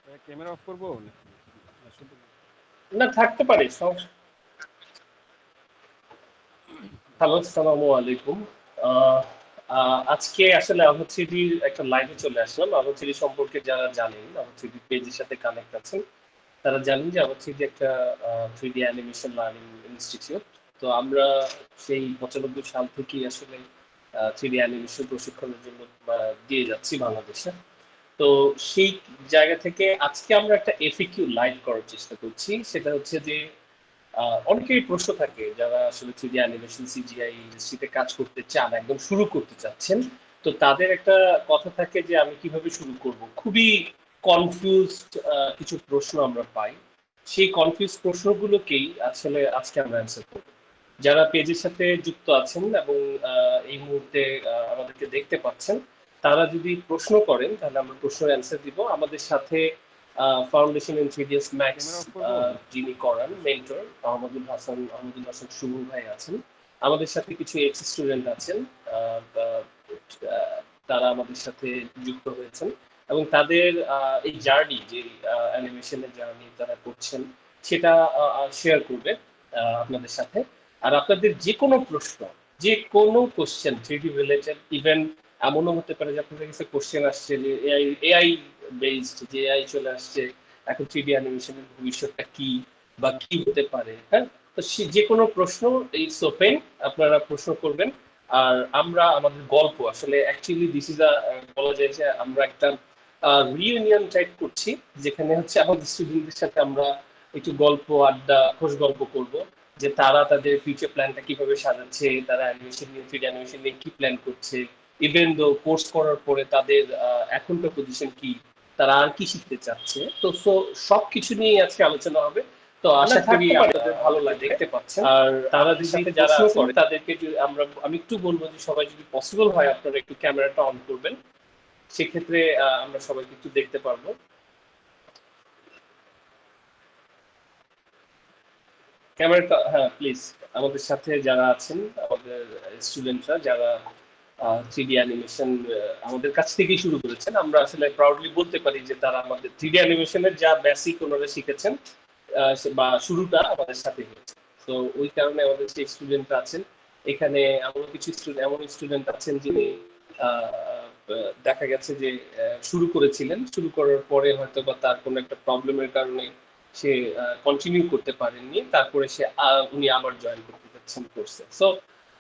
Camera off করবো নাকি? না, শুধু না, থাকতে পারে সমস্যা। হ্যালো, আসসালামু আলাইকুম। আহ, আজকে আসলে আলোচিটির একটা লাইভে চলে আসলাম। আলোচিটি সম্পর্কে যারা জানেন, আলোচিটি পেজের সাথে কানেক্ট আছেন, তারা জানেন যে আলোচিটি একটা 3D অ্যানিমেশন লার্নিং ইনস্টিটিউট। তো আমরা সেই 95 সাল থেকেই আসলে 3D অ্যানিমেশন প্রশিক্ষণের জন্য দিয়ে যাচ্ছি বাংলাদেশে। তো সেই জায়গা থেকে আজকে আমরা একটা এফিকিউ লাইভ করার চেষ্টা করছি। সেটা হচ্ছে যে অনেকেরই প্রশ্ন থাকে যারা আসলে 3D অ্যানিমেশন সিজিআই ইন্ডাস্ট্রিতে কাজ করতে চান, একদম শুরু করতে চাচ্ছেন। তো তাদের একটা কথা থাকে যে আমি কিভাবে শুরু করব, খুবই কনফিউজড কিছু প্রশ্ন আমরা পাই। সেই কনফিউজ প্রশ্নগুলোকেই আসলে আজকে আমরা অ্যান্সার করব। যারা পেজের সাথে যুক্ত আছেন এবং এই মুহূর্তে আমাদেরকে দেখতে পাচ্ছেন, তারা যদি প্রশ্ন করেন তাহলে আমরা প্রশ্নের অ্যান্সার দিব। আমাদের সাথে foundation in 3ds max camera off করবো নাকি? যিনি করান মেন্টর আহমদুল হাসান শুভ ভাই আছেন। আমাদের সাথে কিছু এক্স স্টুডেন্ট আছেন, আহ, আহ, আহ, তারা আমাদের সাথে যুক্ত হয়েছেন এবং তাদের এই জার্নি, যে অ্যানিমেশনের জার্নি তারা করছেন, সেটা শেয়ার করবে আপনাদের সাথে। আর আপনাদের যে কোনো প্রশ্ন, যে কোনো কোশ্চেন 3D রিলেটেড, ইভেন এমনও হতে পারে যে আপনাদের কাছে কোশ্চেন আসছে যে এআই বেসড, যে এআই চলে আসছে, এখন 3D অ্যানিমেশনের ভবিষ্যৎটা কি বা কি হতে পারে, হ্যাঁ। তো যে কোনো প্রশ্ন, এই ওপেন, আপনারা প্রশ্ন করবেন। আর আমরা আমাদের গল্প আসলে অ্যাকচুয়ালি দিস ইজ বলা যায় যে আমরা একটা রিইউনিয়ন টাইপ করছি, যেখানে হচ্ছে আমাদের স্টুডেন্টদের সাথে আমরা একটু গল্প আড্ডা খোশ গল্প করব, যে তারা তাদের ফিউচার প্ল্যানটা কিভাবে সাজাচ্ছে, তারা অ্যানিমেশন নিয়ে 3D অ্যানিমেশন নিয়ে কি প্ল্যান করছে, ইভেন দো কোর্স করার পরে তাদের এখনকার পজিশন কি, তারা আর কি শিখতে চাচ্ছে। তো সবকিছু নিয়ে আজকে আলোচনা হবে। তো আশা করি আপনাদের ভালো লাগে, দেখতে পাচ্ছেন। আর তারা যদি যারা করে তাদেরকে আমি একটু বলবো যে সবাই যদি পসিবল হয় আপনারা একটু ক্যামেরাটা অন করবেন, সেক্ষেত্রে আমরা সবাইকে একটু দেখতে পারবো। ক্যামেরাটা, হ্যাঁ প্লিজ। আমাদের সাথে যারা আছেন, আমাদের স্টুডেন্টরা যারা 3D অ্যানিমেশন আমাদের কাছ থেকেই শুরু করেছেন, আমরা আসলে প্রাউডলি বলতে পারি যে তারা আমাদের 3D অ্যানিমেশনের যা বেসিক ওনারা শিখেছেন, বা শুরুটা আমাদের সাথে হয়েছে। তো ওই কারণে আমাদের যে স্টুডেন্টরা আছেন এখানে, এমন স্টুডেন্ট আছেন যিনি দেখা গেছে যে শুরু করেছিলেন, শুরু করার পরে হয়তো বা তার কোনো একটা প্রবলেমের কারণে সে কন্টিনিউ করতে পারেননি, তারপরে উনি আবার জয়েন করতে যাচ্ছেন কোর্সে। সো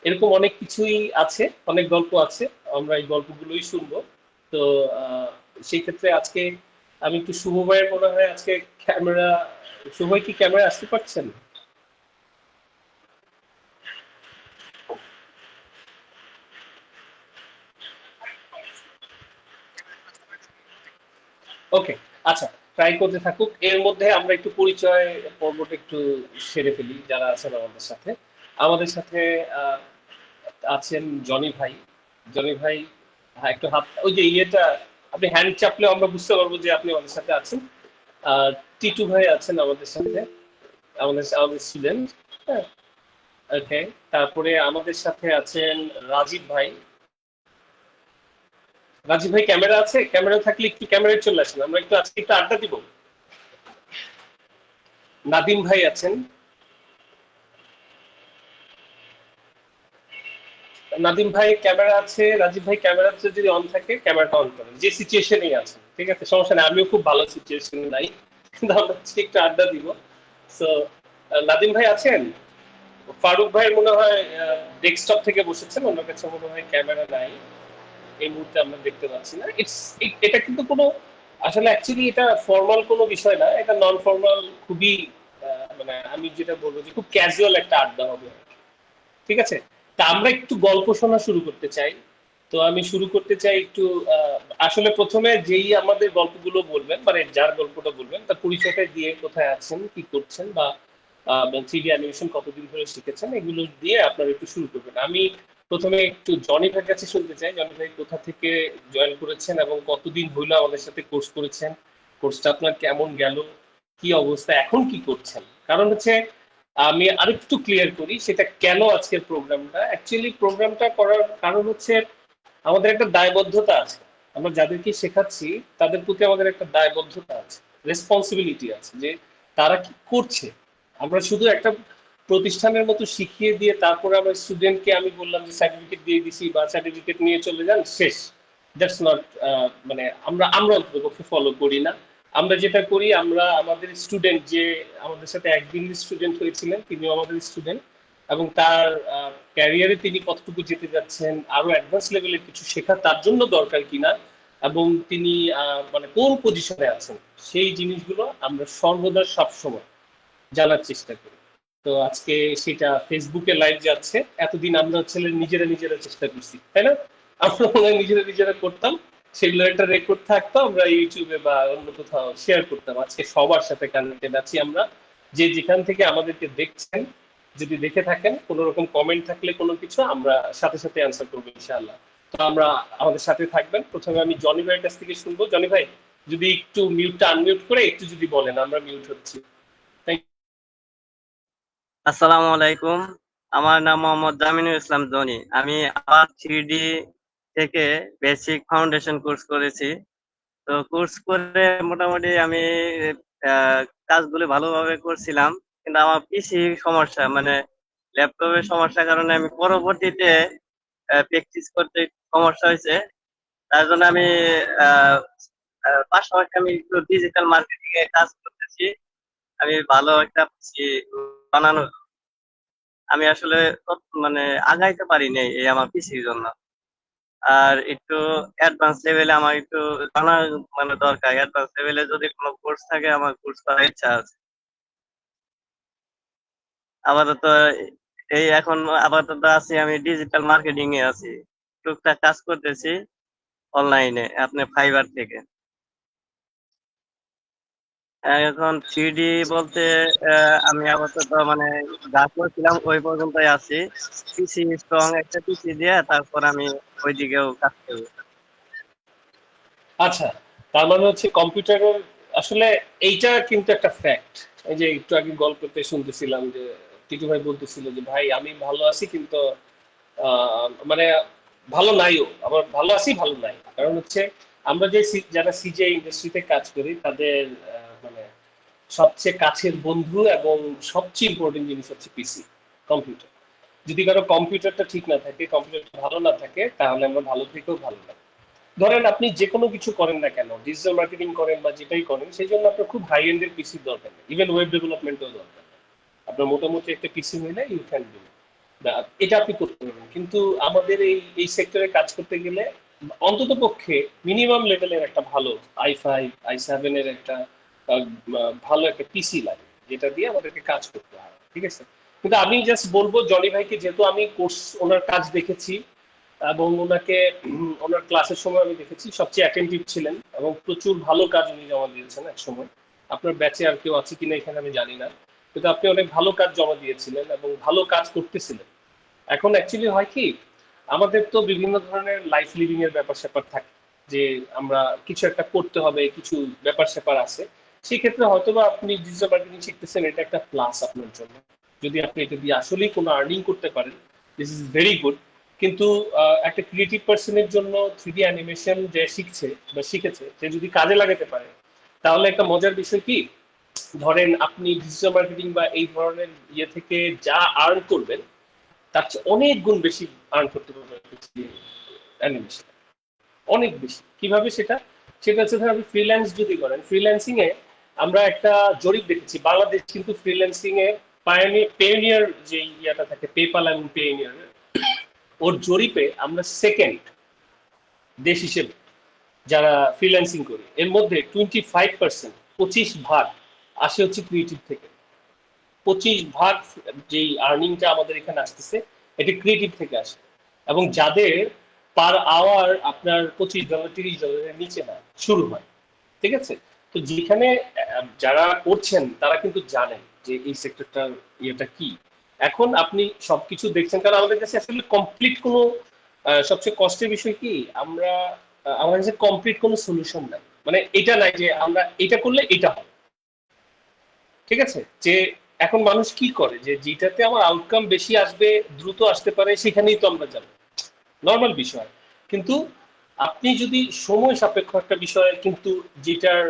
এরকম অনেক কিছুই আছে, অনেক গল্প আছে, আমরা এই গল্পগুলোই শুনবো। তো আহ, সেই ক্ষেত্রে আজকে আমি একটু শুভ ভাইয়ের, মনে হয় আজকে ক্যামেরা, শুভ ভাই কি ক্যামেরা আসতে পারছেন? ওকে, আচ্ছা, ট্রাই করতে থাকুক। এর মধ্যে আমরা একটু পরিচয় পর্বটা একটু সেরে ফেলি যারা আছেন আমাদের সাথে। আমাদের সাথে আহ, আছেন জনি ভাই। জনি ভাই, হ্যাঁ একটু হাত, ওই যে ইয়েটা, আপনি হ্যান্ড চাপলে আমরা বুঝতে পারবো যে আপনি আমাদের সাথে আছেন। টিটু ভাই আছেন আমাদের সাথে, আমাদের আমাদের স্টুডেন্ট, হ্যাঁ। ওকে, তারপরে আমাদের সাথে আছেন রাজীব ভাই। রাজীব ভাই ক্যামেরা আছে? ক্যামেরা থাকলে একটু ক্যামেরায় চলে আসেন, আমরা একটু আজকে একটু আড্ডা দিব। নাদিম ভাই আছেন। নাদিম ভাই ক্যামেরা আছে, রাজীব ভাই ক্যামেরা যদি অন থাকে ক্যামেরাটা অন করেন, যে সিচুয়েশনেই আছে, ঠিক আছে, সমস্যা নেই, আমিও খুব ভালো সিচুয়েশনে নাই, কিন্তু আমরা আজকে একটু আড্ডা দিব। সো নাদিম ভাই আছেন। ফারুক ভাই মনে হয় ডেস্কটপ থেকে বসেছেন, ওনার কাছে মনে হয় ক্যামেরা নাই, এই মুহূর্তে আমরা দেখতে পাচ্ছি না। এটা কিন্তু কোনো, আসলে অ্যাকচুয়ালি এটা ফর্মাল কোনো বিষয় না, এটা নন ফর্মাল, খুবই মানে আমি যেটা বলবো যে খুব ক্যাজুয়াল একটা আড্ডা হবে, ঠিক আছে। তা আমরা একটু গল্প শোনা শুরু করতে চাই। তো আমি শুরু করতে চাই একটু, আহ, আসলে প্রথমে যেই আমাদের গল্পগুলো বলবেন, মানে যার গল্পটা বলবেন তার পরিচয়টা দিয়ে, কোথায় আছেন, কি করছেন, বা 3D অ্যানিমেশন কতদিন ধরে শিখেছেন, এগুলো দিয়ে আপনারা একটু শুরু করবেন। আমি প্রথমে একটু জনি ভাইয়ের কাছে শুনতে চাই, জনি ভাই কোথা থেকে জয়েন করেছেন এবং কতদিন হইলো আমাদের সাথে কোর্স করেছেন, কোর্সটা আপনার কেমন গেল, কি অবস্থা, এখন কি করছেন। কারণ হচ্ছে আমি আরেকটু ক্লিয়ার করি সেটা কেন আজকের প্রোগ্রামটা, অ্যাকচুয়ালি প্রোগ্রামটা করার কারণ হচ্ছে আমাদের একটা দায়বদ্ধতা আছে। আমরা যাদেরকে শেখাচ্ছি তাদের প্রতি আমাদের একটা দায়বদ্ধতা আছে। রেসপন্সিবিলিটি আছে যে তারা কি করছে। আমরা শুধু একটা প্রতিষ্ঠানের মতো শিখিয়ে দিয়ে তারপরে আমরা স্টুডেন্টকে আমি বললাম যে সার্টিফিকেট দিয়ে দিছি বা সার্টিফিকেট নিয়ে চলে যান শেষ, দ্যাটস নট, মানে আমরা অন্ততপক্ষে ফলো করি না। আমরা যেটা করি, আমরা আমাদের স্টুডেন্ট যে আমাদের সাথে একদিন স্টুডেন্ট হয়েছিলেন, তিনিও আমাদের স্টুডেন্ট, এবং তার ক্যারিয়ারে তিনি কতটুকু যেতে যাচ্ছেন, আরো অ্যাডভান্স লেভেলের কিছু শেখা তার জন্য দরকার কিনা, এবং তিনি মানে কোন পজিশনে আছেন, সেই জিনিসগুলো আমরা সর্বদা সবসময় জানার চেষ্টা করি। তো আজকে সেটা ফেসবুকে লাইভ যাচ্ছে, এতদিন আমরা হচ্ছে নিজেরা নিজেরা চেষ্টা করছি, তাই না? আমরা মনে হয় নিজেরা নিজেরা করতাম, সেগুলো একটা রেকর্ড থাকতো, আমরা ইউটিউবে বা অন্য কোথাও শেয়ার করতাম। আজকে সবার সাথে কানেক্টেড আছি আমরা, যে যেখান থেকে আমাদেরকে দেখছেন, যদি দেখে থাকেন কোনো রকম কমেন্ট থাকলে কোনো কিছু, আমরা সাথে সাথে অ্যান্সার করবো ইনশাআল্লাহ। তো আমরা আমাদের সাথে থাকবেন। প্রথমে আমি জনি ভাইয়ের কাছ থেকে শুনবো। জনি ভাই, যদি একটু মিউটটা আনমিউট করে একটু যদি বলেন, আমরা মিউট হচ্ছি। আসসালামু আলাইকুম। আমার নাম মোহাম্মদ জামিনুল ইসলাম জনি। আমি আবার 3D থেকে বেসিক ফাউন্ডেশন কোর্স করেছি। তো কোর্স করে মোটামুটি আমি কাজগুলো ভালোভাবে করছিলাম, কিন্তু আমার পিসি সমস্যা, মানে ল্যাপটপের সমস্যার কারণে আমি পরবর্তীতে প্র্যাকটিস করতে সমস্যা হয়েছে। তার জন্য আমি আহ, পাশাপাশি আমি একটু ডিজিটাল মার্কেটিং এ কাজ করতেছি। আমি ভালো একটা পিসি বানানো, আমি আসলে মানে আগাইতে পারিনি এই আমার পিসির জন্য। আর একটু অ্যাডভান্স লেভেলে আমার একটু জানা মানে দরকার। অ্যাডভান্স লেভেলে যদি কোনো কোর্স থাকে, আমার কোর্স করার ইচ্ছা আছে। আপাতত এখন আপাতত আছি, আমি ডিজিটাল মার্কেটিং এ আছি, টুকটাক কাজ করতেছি অনলাইনে, আপনি ফাইবার থেকে। এখন 3D বলতে আমি আপাতত মানে যা করছিলাম ওই পর্যন্তই আছি। পিসি স্ট্রং একটা পিসি দিয়ে তারপর আমি ওইদিকেও কাজ করবো। আচ্ছা, তার মানে হচ্ছে কম্পিউটারের আসলে এইটা কিন্তু একটা ফ্যাক্ট। এই যে একটু আগে গল্পতে শুনতেছিলাম যে টিটু ভাই বলতেছিল যে ভাই আমি ভালো আছি কিন্তু মানে ভালো নাইও, আবার ভালো আছি ভালো নাই। কারণ হচ্ছে আমরা যে যারা সিজে ইন্ডাস্ট্রিতে কাজ করি তাদের মানে সবচেয়ে কাছের বন্ধু এবং সবচেয়ে ইম্পর্টেন্ট জিনিস হচ্ছে পিসি, কম্পিউটার। যদি কারো কম্পিউটারটা ঠিক না থাকে, কম্পিউটারটা ভালো না থাকে, তাহলে আমরা ভালো থেকেও ভালো না। ধরেন আপনি যে কোনো কিছু করেন না কেন, ডিজিটাল মার্কেটিং করেন বা যেটাই করেন, সেই জন্য আপনার খুব হাই এন্ডের পিসির দরকার নেই, ইভেন ওয়েব ডেভেলপমেন্টও দরকার নেই। আপনার মোটামুটি একটা পিসি হলে ইউ ক্যান ডু, এটা আপনি করতে পারবেন। কিন্তু আমাদের এই সেক্টরে কাজ করতে গেলে অন্তত পক্ষে মিনিমাম লেভেলের একটা ভালো i5 i7 এর একটা ভালো একটা পিসি লাগে, যেটা দিয়ে আমাদেরকে কাজ করতে হয়, ঠিক আছে? কিন্তু আমি জাস্ট বলবো জনি ভাইকে, যেহেতু আমি কোর্স ওনার কাজ দেখেছি এবং ওনাকে ওনার ক্লাসের সময় আমি দেখেছি সবচেয়ে অ্যাটেন্টিভ ছিলেন এবং প্রচুর ভালো কাজ উনি জমা দিয়েছেন এক সময়। আপনার ব্যাচে আর কেউ আছে কিনা এখানে আমি জানি না, কিন্তু আপনি অনেক ভালো কাজ জমা দিয়েছিলেন এবং ভালো কাজ করতেছিলেন। এখন অ্যাকচুয়ালি হয় কি, আমাদের তো বিভিন্ন ধরনের লাইফ লিভিং এর ব্যাপার স্যাপার থাকে, যে আমরা কিছু একটা করতে হবে, কিছু ব্যাপার স্যাপার আছে। সেই ক্ষেত্রে হয়তোবা আপনি ডিজিটাল মার্কেটিং শিখতেছেন, এটা একটা প্লাস আপনার জন্য। যদি আপনি এটা দিয়ে আসলেই কোনো আর্নিং করতে পারেন, দিস ইজ ভেরি গুড। কিন্তু একটা ক্রিয়েটিভ পার্সনের জন্য 3D অ্যানিমেশন যে শিখছে বা শিখেছে, সে যদি কাজে লাগাতে পারে, তাহলে একটা মজার বিষয় কি, ধরেন আপনি ডিজিটাল মার্কেটিং বা এই ধরনের ইয়ে থেকে যা আর্ন করবেন, তার চেয়ে অনেক গুণ বেশি আর্ন করতে পারবেন অ্যানিমেশন, অনেক বেশি। কিভাবে সেটা? সেটা হচ্ছে ধর আপনি ফ্রিল্যান্স যদি করেন, ফ্রিল্যান্সিং এ আমরা একটা জরিপ দেখেছি, বাংলাদেশ কিন্তু ফ্রিল্যান্সিং এ পেনিয়ার যে ইয়াটা থাকে, পেপাল এবং পেনিয়ার, ওর জরিপে আমরা সেকেন্ড দেশ হিসেবে যারা ফ্রিল্যান্সিং করি, এর মধ্যে 25%, 25% আসে হচ্ছে ক্রিয়েটিভ থেকে। 25% যেই আর্নিংটা আমাদের এখানে আসতেছে, এটা ক্রিয়েটিভ থেকে আসে। এবং যাদের পার আওয়ার আপনার $25 $30 নিচে না শুরু হয়, ঠিক আছে? তো যেখানে যারা করছেন তারা কিন্তু জানেন যে এই সেক্টরটার ইয়েটা কি। এখন আপনি সবকিছু দেখছেন, কারণ আমাদের কাছে আসলে কমপ্লিট কোনো সবচেয়ে কষ্টের বিষয় কি, আমরা আমাদের কাছে কমপ্লিট কোনো সলিউশন নাই। মানে এটা নাই যে আমরা এটা করলে এটা হবে, ঠিক আছে? যে এখন মানুষ কি করে, যে যেটাতে আমার আউটকাম বেশি আসবে, দ্রুত আসতে পারে, সেখানেই তো আমরা যাবো, নর্মাল বিষয়। কিন্তু আপনি যদি সময় সাপেক্ষ একটা বিষয়, কিন্তু যেটার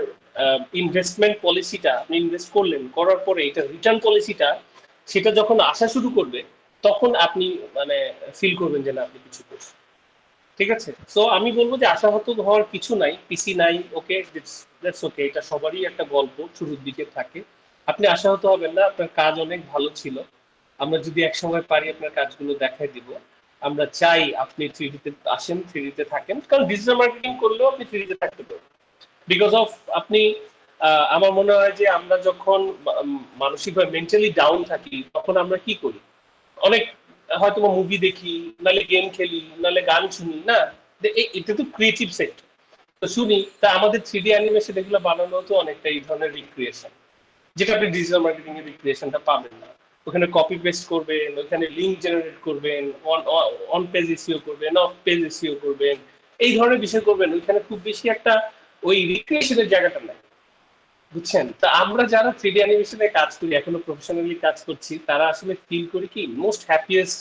ইনভেস্টমেন্ট পলিসিটা আপনি ইনভেস্ট করলেন, করার পরে এটা রিটার্ন পলিসিটা সেটা যখন আসা শুরু করবে, তখন আপনি মানে ফিল করবেন যে না আপনি কিছু করছেন। ঠিক আছে, সো আমি বলবো যে আশাহত হওয়ার কিছু নাই, পিসি নাই, ওকে, দ্যাটস ওকে, এটা সবারই একটা গল্প শুরুর দিকে থাকে। আপনি আশাহত হবেন না, আপনার কাজ অনেক ভালো ছিল। আমরা যদি একসময় পারি আপনার কাজগুলো দেখাই দিব। আমরা চাই আপনি থ্রিডিতে আসেন, থ্রিডিতে থাকেন, কারণ ডিজিটাল মার্কেটিং করলেও আপনি থ্রিডিতে থাকতে পারবেন। বিকজ অফ আপনি আমার মনে হয় যে আমরা যখন মানসিকভাবে মেন্টালি ডাউন থাকি, তখন আমরা কি করি? অনেক হয়তো মুভি দেখি, নাহলে গেম খেলি, নাহলে গান শুনি না। এটা তো ক্রিয়েটিভ সেক্টর, তো শুনি। তা আমাদের 3D অ্যানিমেশন এগুলো বানানো তো অনেকটা এই ধরনের রিক্রিয়েশন, যেটা আপনি ডিজিটাল মার্কেটিং এর রিক্রিয়েশনটা পাবেন না। ওখানে কপি পেস্ট করবেন, ওখানে লিঙ্ক জেনারেট করবেন, অন পেজ এসইও করবেন, অফ পেজ এসইও করবেন, এই ধরনের বিষয় করবেন। ওইখানে খুব বেশি একটা ওই রিক্রিয়েশনের জায়গাটা নাই, বুঝছেন? তা আমরা যারা 3D অ্যানিমেশনে কাজ করি, এখনো প্রফেশনালি কাজ করছি, তারা আসলে ফিল করি কি most happiest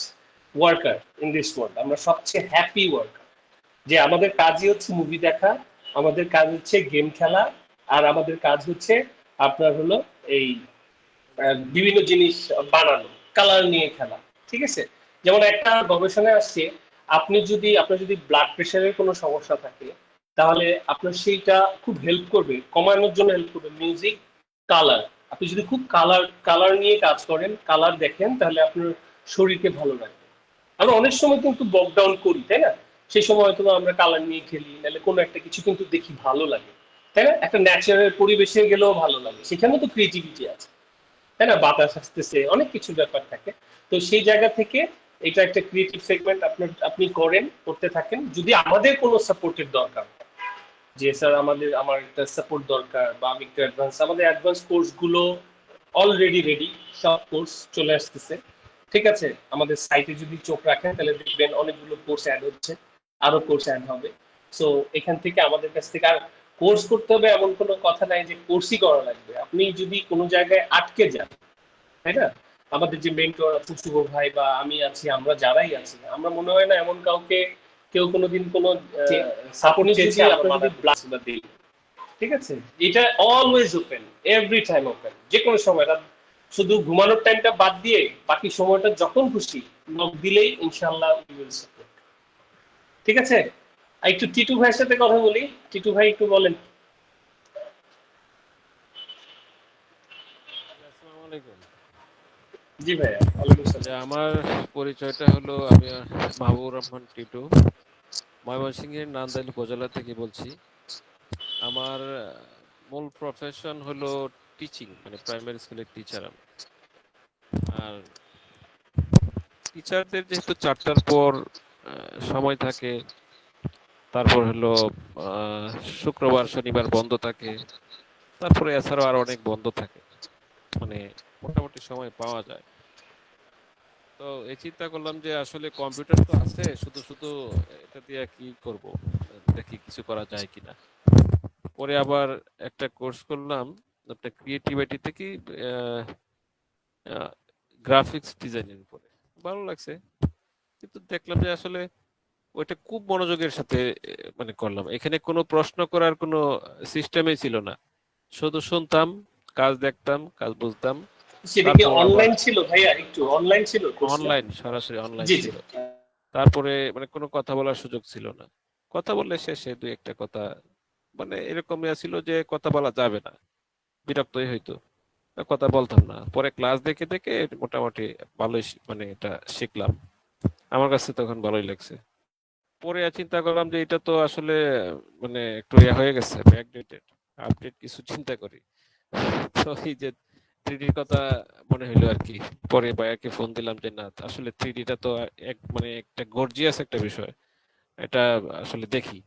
worker in this world. আমরা সবচেয়ে হ্যাপি ওয়ার্কার, যে আমাদের কাজই হচ্ছে মুভি দেখা, আমাদের কাজ হচ্ছে গেম খেলা, আর আমাদের কাজ হচ্ছে আপনার হলো এই বিভিন্ন জিনিস বানানো, কালার নিয়ে খেলা। ঠিক আছে, যেমন একটা গবেষণায় আসছে, আপনার যদি ব্লাড প্রেশারের কোনো সমস্যা থাকে, তাহলে আপনার সেইটা খুব হেল্প করবে, কমানোর জন্য হেল্প করবে মিউজিক, কালার। আপনি যদি খুব কালার নিয়ে কাজ করেন, কালার দেখেন, তাহলে আপনার শরীরকে ভালো রাখবে। আমরা অনেক সময় কিন্তু বকডাউন করি, তাই না? সেই সময় হয়তো আমরা কালার নিয়ে খেলি, নাহলে কোনো একটা কিছু কিন্তু দেখি ভালো লাগে, তাই না? একটা ন্যাচারাল পরিবেশে গেলেও ভালো লাগে, সেখানেও তো ক্রিয়েটিভিটি আছে, তাই না? বাতাস আসতেছে, অনেক কিছু ব্যাপার থাকে। তো সেই জায়গা থেকে এটা একটা ক্রিয়েটিভ সেগমেন্ট, আপনি করতে থাকেন। যদি আমাদের কোনো সাপোর্টের দরকার, যে স্যার আমার একটা সাপোর্ট দরকার, বা আমি একটু আমাদের অ্যাডভান্স কোর্স গুলো অলরেডি রেডি, সব কোর্স চলে আসতেছে। ঠিক আছে, আমাদের সাইটে যদি চোখ রাখেন, তাহলে দেখবেন অনেকগুলো কোর্স অ্যাড হচ্ছে, আরো কোর্স অ্যাড হবে। সো এখান থেকে আমাদের কাছ থেকে আর কোর্স করতে হবে এমন কোনো কথা নাই যে কোর্সই করা লাগবে। আপনি যদি কোনো জায়গায় আটকে যান, তাই না? আমাদের যে মেন্টর আছেন শুভ ভাই বা আমি আছি, আমরা যারাই আছি, আমরা মনে হয় না এমন কাউকে কেউ কোনোদিন কোনো সাপোর্ট চেয়েছি আমরা যদি ব্লাস্টটা দিই। ঠিক আছে, এটা always open, every time open, যে কোনো সময়। শুধু ঘুমানোর টাইমটা বাদ দিয়ে বাকি সময়টা যখন খুশি নক দিলেই ইনশাআল্লাহ উই উইল সাপোর্ট। ঠিক আছে, আর একটু টিটু ভাইয়ের সাথে কথা বলি। টিটু ভাই একটু বলেন। আসসালামু আলাইকুম। জি ভাইয়া, ওয়ালাইকুম যে সালাম। আমার পরিচয়টা হলো, আমি মাহবুবুর রহমান টিটু, ময়মনসিংহের নান্দাইল উপজেলা থেকে বলছি। আমার মূল প্রফেশন হলো টিচিং, মানে প্রাইমারি স্কুলের টিচার আমি। আর টিচারদের যেহেতু 4টার পর সময় থাকে, তারপর হলো আহ, শুক্রবার শনিবার বন্ধ থাকে, তারপরে এছাড়াও আর অনেক বন্ধ থাকে, মানে মোটামুটি সময় পাওয়া যায়। তো এই চিন্তা করলাম যে আসলে কম্পিউটার তো আছে, শুধু শুধু এটা দিয়ে কি করব, দেখি কিছু করা যায় কিনা। পরে আবার একটা কোর্স করলাম, একটা ক্রিয়েটিভিটি থেকে, গ্রাফিক্স ডিজাইনের উপরে। ভালো লাগছে, কিন্তু দেখলাম যে আসলে ওইটা খুব মনোযোগের সাথে মানে করলাম। এখানে কোনো প্রশ্ন করার কোনো সিস্টেমই ছিল না, শুধু শুনতাম, কাজ দেখতাম, কাজ বুঝতাম। সেটা কি তারপর আবার অনলাইন ছিল ভাইয়া? একটু অনলাইন ছিল কোর্সটা? অনলাইন, সরাসরি অনলাইন জি জি। ছিল। তারপরে মানে কোনো কথা বলার সুযোগ ছিল না, কথা বললে শেষে দুই একটা কথা, মানে এরকম ছিল যে কথা বলা যাবে না, বিরক্তই হইতো, কথা বলতাম না। পরে ক্লাস দেখে দেখে মোটামুটি ভালোই মানে এটা শিখলাম, আমার কাছে তখন ভালোই লাগছে। পরে চিন্তা করলাম যে এটা তো আসলে মানে একটু হয়ে গেছে, ব্যাকডেটেড, আপডেট কিছু চিন্তা করি। তো এই যে 3D কথা মনে হইলো আর কি। পরে ভাইয়াকে ফোন দিলাম যে না, আসলে 3D টা তো মানে একটা গর্জিয়াস একটা বিষয়, এটা আসলে দেখি।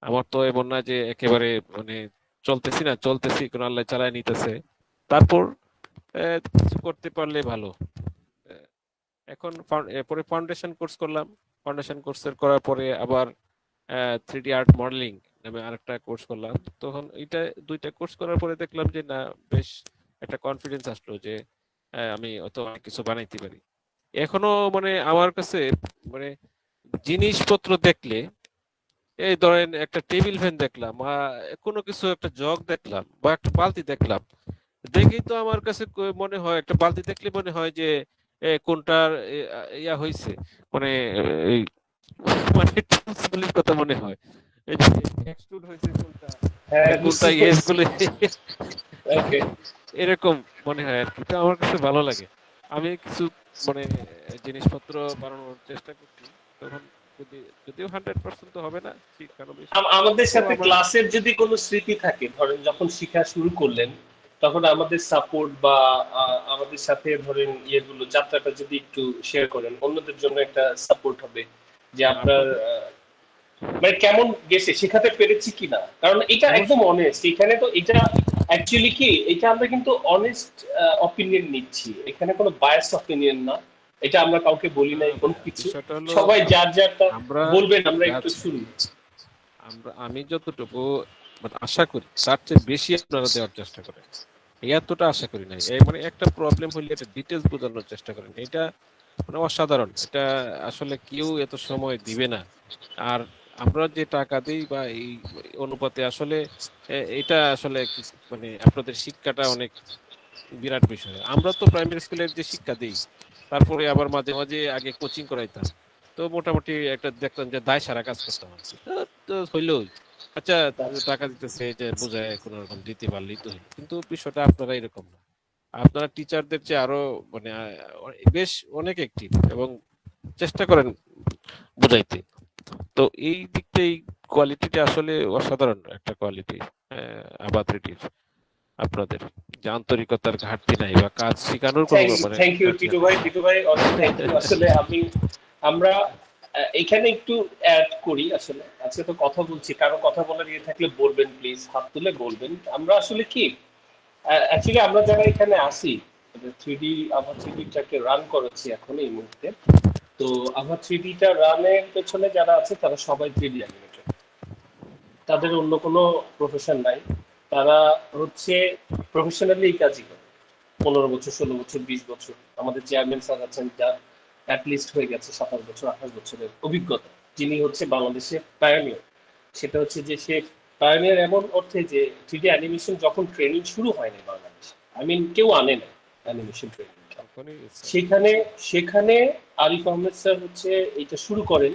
আমার তো এমন না যে একেবারে মানে চলতেছি কোন আল্লাহ চালায় নিতেছে, তারপর কিছু করতে পারলে ভালো। আহ, এখন পরে ফাউন্ডেশন কোর্স করলাম। ফাউন্ডেশন কোর্সের করার পরে আবার 3D আর্ট মডেলিং নামে আরেকটা কোর্স করলাম। তখন এটা দুইটা কোর্স করার পরে দেখলাম যে না, বেশ একটা কনফিডেন্স আসলো যে আমি অত অনেক কিছু বানাইতে পারি। এখনো মানে আমার কাছে মানে জিনিসপত্র দেখলে এই ধরেন একটা টেবিল ফ্যান দেখলাম, কোনো কিছু একটা জগ দেখলাম বা একটা বালতি দেখলাম, দেখেই তো আমার কাছে মনে হয়, একটা বালতি দেখলে মনে হয় যে কোনটার ইয়া হয়েছে, মানে এই মানে টুলসগুলির কথা মনে হয়, এই যে এক্সট্রুড হয়েছে কোনটা, হ্যাঁ, কোনটা বুঝতে পেরেছি। গুলো ওকে। এরকম মনে হয় আর কি। তো আমার কাছে ভালো লাগে। আমি কিছু মানে জিনিসপত্র বানানোর চেষ্টা করছি তখন, যদি যদিও 100% তো হবে না, শিখানো বিষয়। আমাদের তো সাথে আমার ক্লাসের যদি কোনো স্মৃতি থাকে, ধরেন যখন শিক্ষা শুরু করলেন, তখন আমাদের সাপোর্ট বা আমাদের সাথে ধরেন ইয়েগুলো, যাত্রাটা যদি একটু শেয়ার করেন, অন্যদের জন্য একটা সাপোর্ট হবে যে আপনার আপনাদের মানে কেমন গেছে, শেখাতে পেরেছি কিনা। কারণ এটা একদম অবশ্যই অনেস্ট, এখানে তো এটা অ্যাকচুয়ালি কি, এটা আমরা কিন্তু অনেস্ট অপিনিয়ন নিচ্ছি, এখানে কোনো বায়াস অপিনিয়ন না। এটা আমরা কাউকে বলি না নাই কোনো ভাইয়া, কিছু, বিষয়টা হলো সবাই যার যারটা আমরা বলবেন, আমরা যা একটু শুনি। আমি যতটুকু মানে আশা করি তার চেয়ে বেশি আপনারা দেওয়ার চেষ্টা করেন, এতটা আশা করি নাই। মানে একটা প্রবলেম হলে এটা ডিটেলস বোঝানোর চেষ্টা করেন, এটা মানে অসাধারণ। এটা আসলে কেউ এত সময় দিবে না। আর আমরা যে টাকা দিই বা এই অনুপাতে আসলে এটা আসলে মানে আপনাদের শিক্ষাটা অনেক বিরাট বিষয়। আমরা তো প্রাইমারি স্কুলের যে শিক্ষা দিই, তারপরে আবার মাঝে মাঝে আগে কোচিং করাইতাম, তো মোটামুটি একটা দেখতাম যে দায় সারা কাজ করতাম আর কি। তো হইলো, আচ্ছা আচ্ছা। টাকা দিতেছে যে বোঝায় কোনো রকম দিতে পারলেই তো হইলো। কিন্তু বিষয়টা আপনারা এরকম না, আপনারা টিচারদের চেয়ে আরো মানে বেশ অনেক অ্যাক্টিভ এবং চেষ্টা করেন বুঝাইতে। তো এই দিকটা, এই কোয়ালিটিটা আসলে অসাধারণ একটা কোয়ালিটি আবাত্রিটির। আপনাদের যে আন্তরিকতার ঘাটতি নাই বা কাজ শেখানোর কোনো মানে থ্যাংক ইউ ঘাটতি টিটু নাই। ভাই, টিটু ভাই অনেক থ্যাংক ইউ। আসলে আমরা এখানে একটু অ্যাড করি। আসলে আজকে তো কথা বলছি, কারো কথা বলার ইয়ে থাকলে বলবেন, প্লিজ হাত তুলে বলবেন। আমরা আসলে কি, অ্যাকচুয়ালি আমরা যারা এখানে আসি, থ্রিডি আভা থ্রিডিটাকে রান করেছি এখন এই মুহূর্তে, তো আভা থ্রিডিটা রানের পেছনে যারা আছে তারা সবাই থ্রিডি অ্যানিমেটর, তাদের অন্য কোনো প্রফেশন নাই। তারা হচ্ছে প্রফেশনালি এই কাজই করে। 15 বছর, 16 বছর, 20 বছর। আমাদের চেয়ারম্যান স্যার আছেন যার অ্যাটলিস্ট হয়ে গেছে 27 বছর, 28 বছরের অভিজ্ঞতা, যিনি হচ্ছে বাংলাদেশের পায়োনিয়ার। সেটা হচ্ছে যে সে পায়োনিয়ার এমন অর্থে যে থ্রিডি অ্যানিমেশন যখন ট্রেনিং শুরু হয়নি বাংলাদেশে, আই মিন কেউ আনে না অ্যানিমেশন ট্রেনিং, তখনই স্যার। সেখানে সেখানে আরিফ আহমেদ স্যার হচ্ছে এটা শুরু করেন।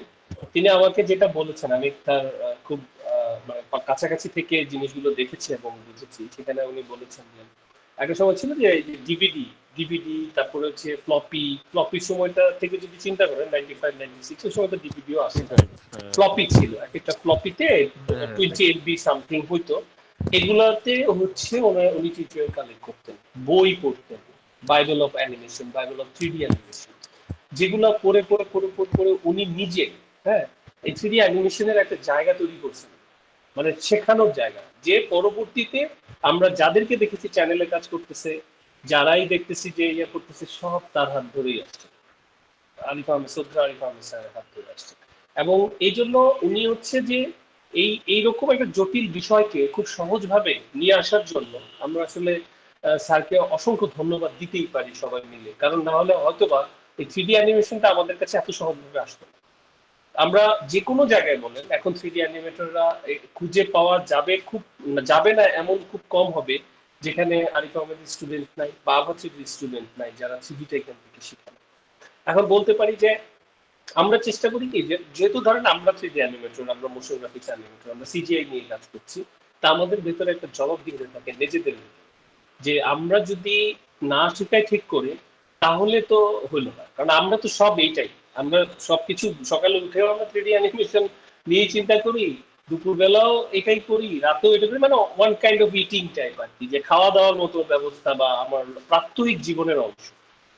তিনি আমাকে যেটা বলেছেন, আমি তার খুব মানে কাছাকাছি থেকে জিনিসগুলো দেখেছি এবং বুঝেছি। সেখানে উনি বলেছেন যে একটা সময় ছিল যে ডিভিডি, তারপরে হচ্ছে ফ্লপির সময়টা থেকে যদি চিন্তা করেন, 95 96 ওই সময় তো ডিভিডিও আসে না, হ্যাঁ ফ্লপি ছিল। এক একটা ফ্লপিতে হ্যাঁ 20 MB সামথিং হইতো। এগুলাতে হচ্ছে উনি টিউটোরিয়াল কালেক্ট করতেন, বই পড়তেন, Bible of animation, Bible of three D animation, যেগুলো পড়ে উনি নিজে, হ্যাঁ, এই থ্রিডি অ্যানিমেশনের একটা জায়গা তৈরি করছেন, মানে শেখানোর জায়গা, যে পরবর্তীতে আমরা যাদেরকে দেখেছি চ্যানেলে কাজ করতেছে, যারাই দেখতেছি যে ইয়ে করতেছে, সব তার হাত ধরেই আসছে, আরিফ আহমেদ, শ্রদ্ধা আরিফ আহমেদ স্যারের হাত ধরে আসছে। এবং এই জন্য উনি হচ্ছে যে এইরকম একটা জটিল বিষয়কে খুব সহজভাবে নিয়ে আসার জন্য আমরা আসলে স্যারকে অসংখ্য ধন্যবাদ দিতেই পারি সবাই মিলে। কারণ না হলে হয়তোবা এই থ্রিডি অ্যানিমেশনটা আমাদের কাছে এত সহজভাবে আসতো না। আমরা যে কোনো জায়গায় বলেন, এখন থ্রিডি অ্যানিমেটররা খুঁজে পাওয়া যাবে, খুব যাবে না এমন খুব কম হবে যেখানে আরিফ আহমেদের স্টুডেন্ট নাই বা আভা থ্রিডির স্টুডেন্ট নাই যারা থ্রিডিটা এখান থেকে শিখে। এখন বলতে পারি যে আমরা চেষ্টা করি কি, যেহেতু ধরেন আমরা থ্রিডি অ্যানিমেটর, আমরা মোশন গ্রাফিক্স অ্যানিমেটর, আমরা সিজিআই নিয়ে কাজ করছি, তা আমাদের ভেতরে একটা জবাবদিহিতা থাকে নিজেদের ভিতরে, যে আমরা যদি না শেখাই ঠিক করে, তাহলে তো হইলো না। কারণ আমরা তো সব এইটাই, আমরা সবকিছু সকালে উঠেও আমরা থ্রিডি অ্যানিমেশন নিয়ে চিন্তা করি, দুপুরবেলাও এটাই করি, রাতেও এটা করি, মানে one kind of eating type আর কি, যে খাওয়া দাওয়ার মতো ব্যবস্থা বা আমার প্রাত্যহিক জীবনের অংশ।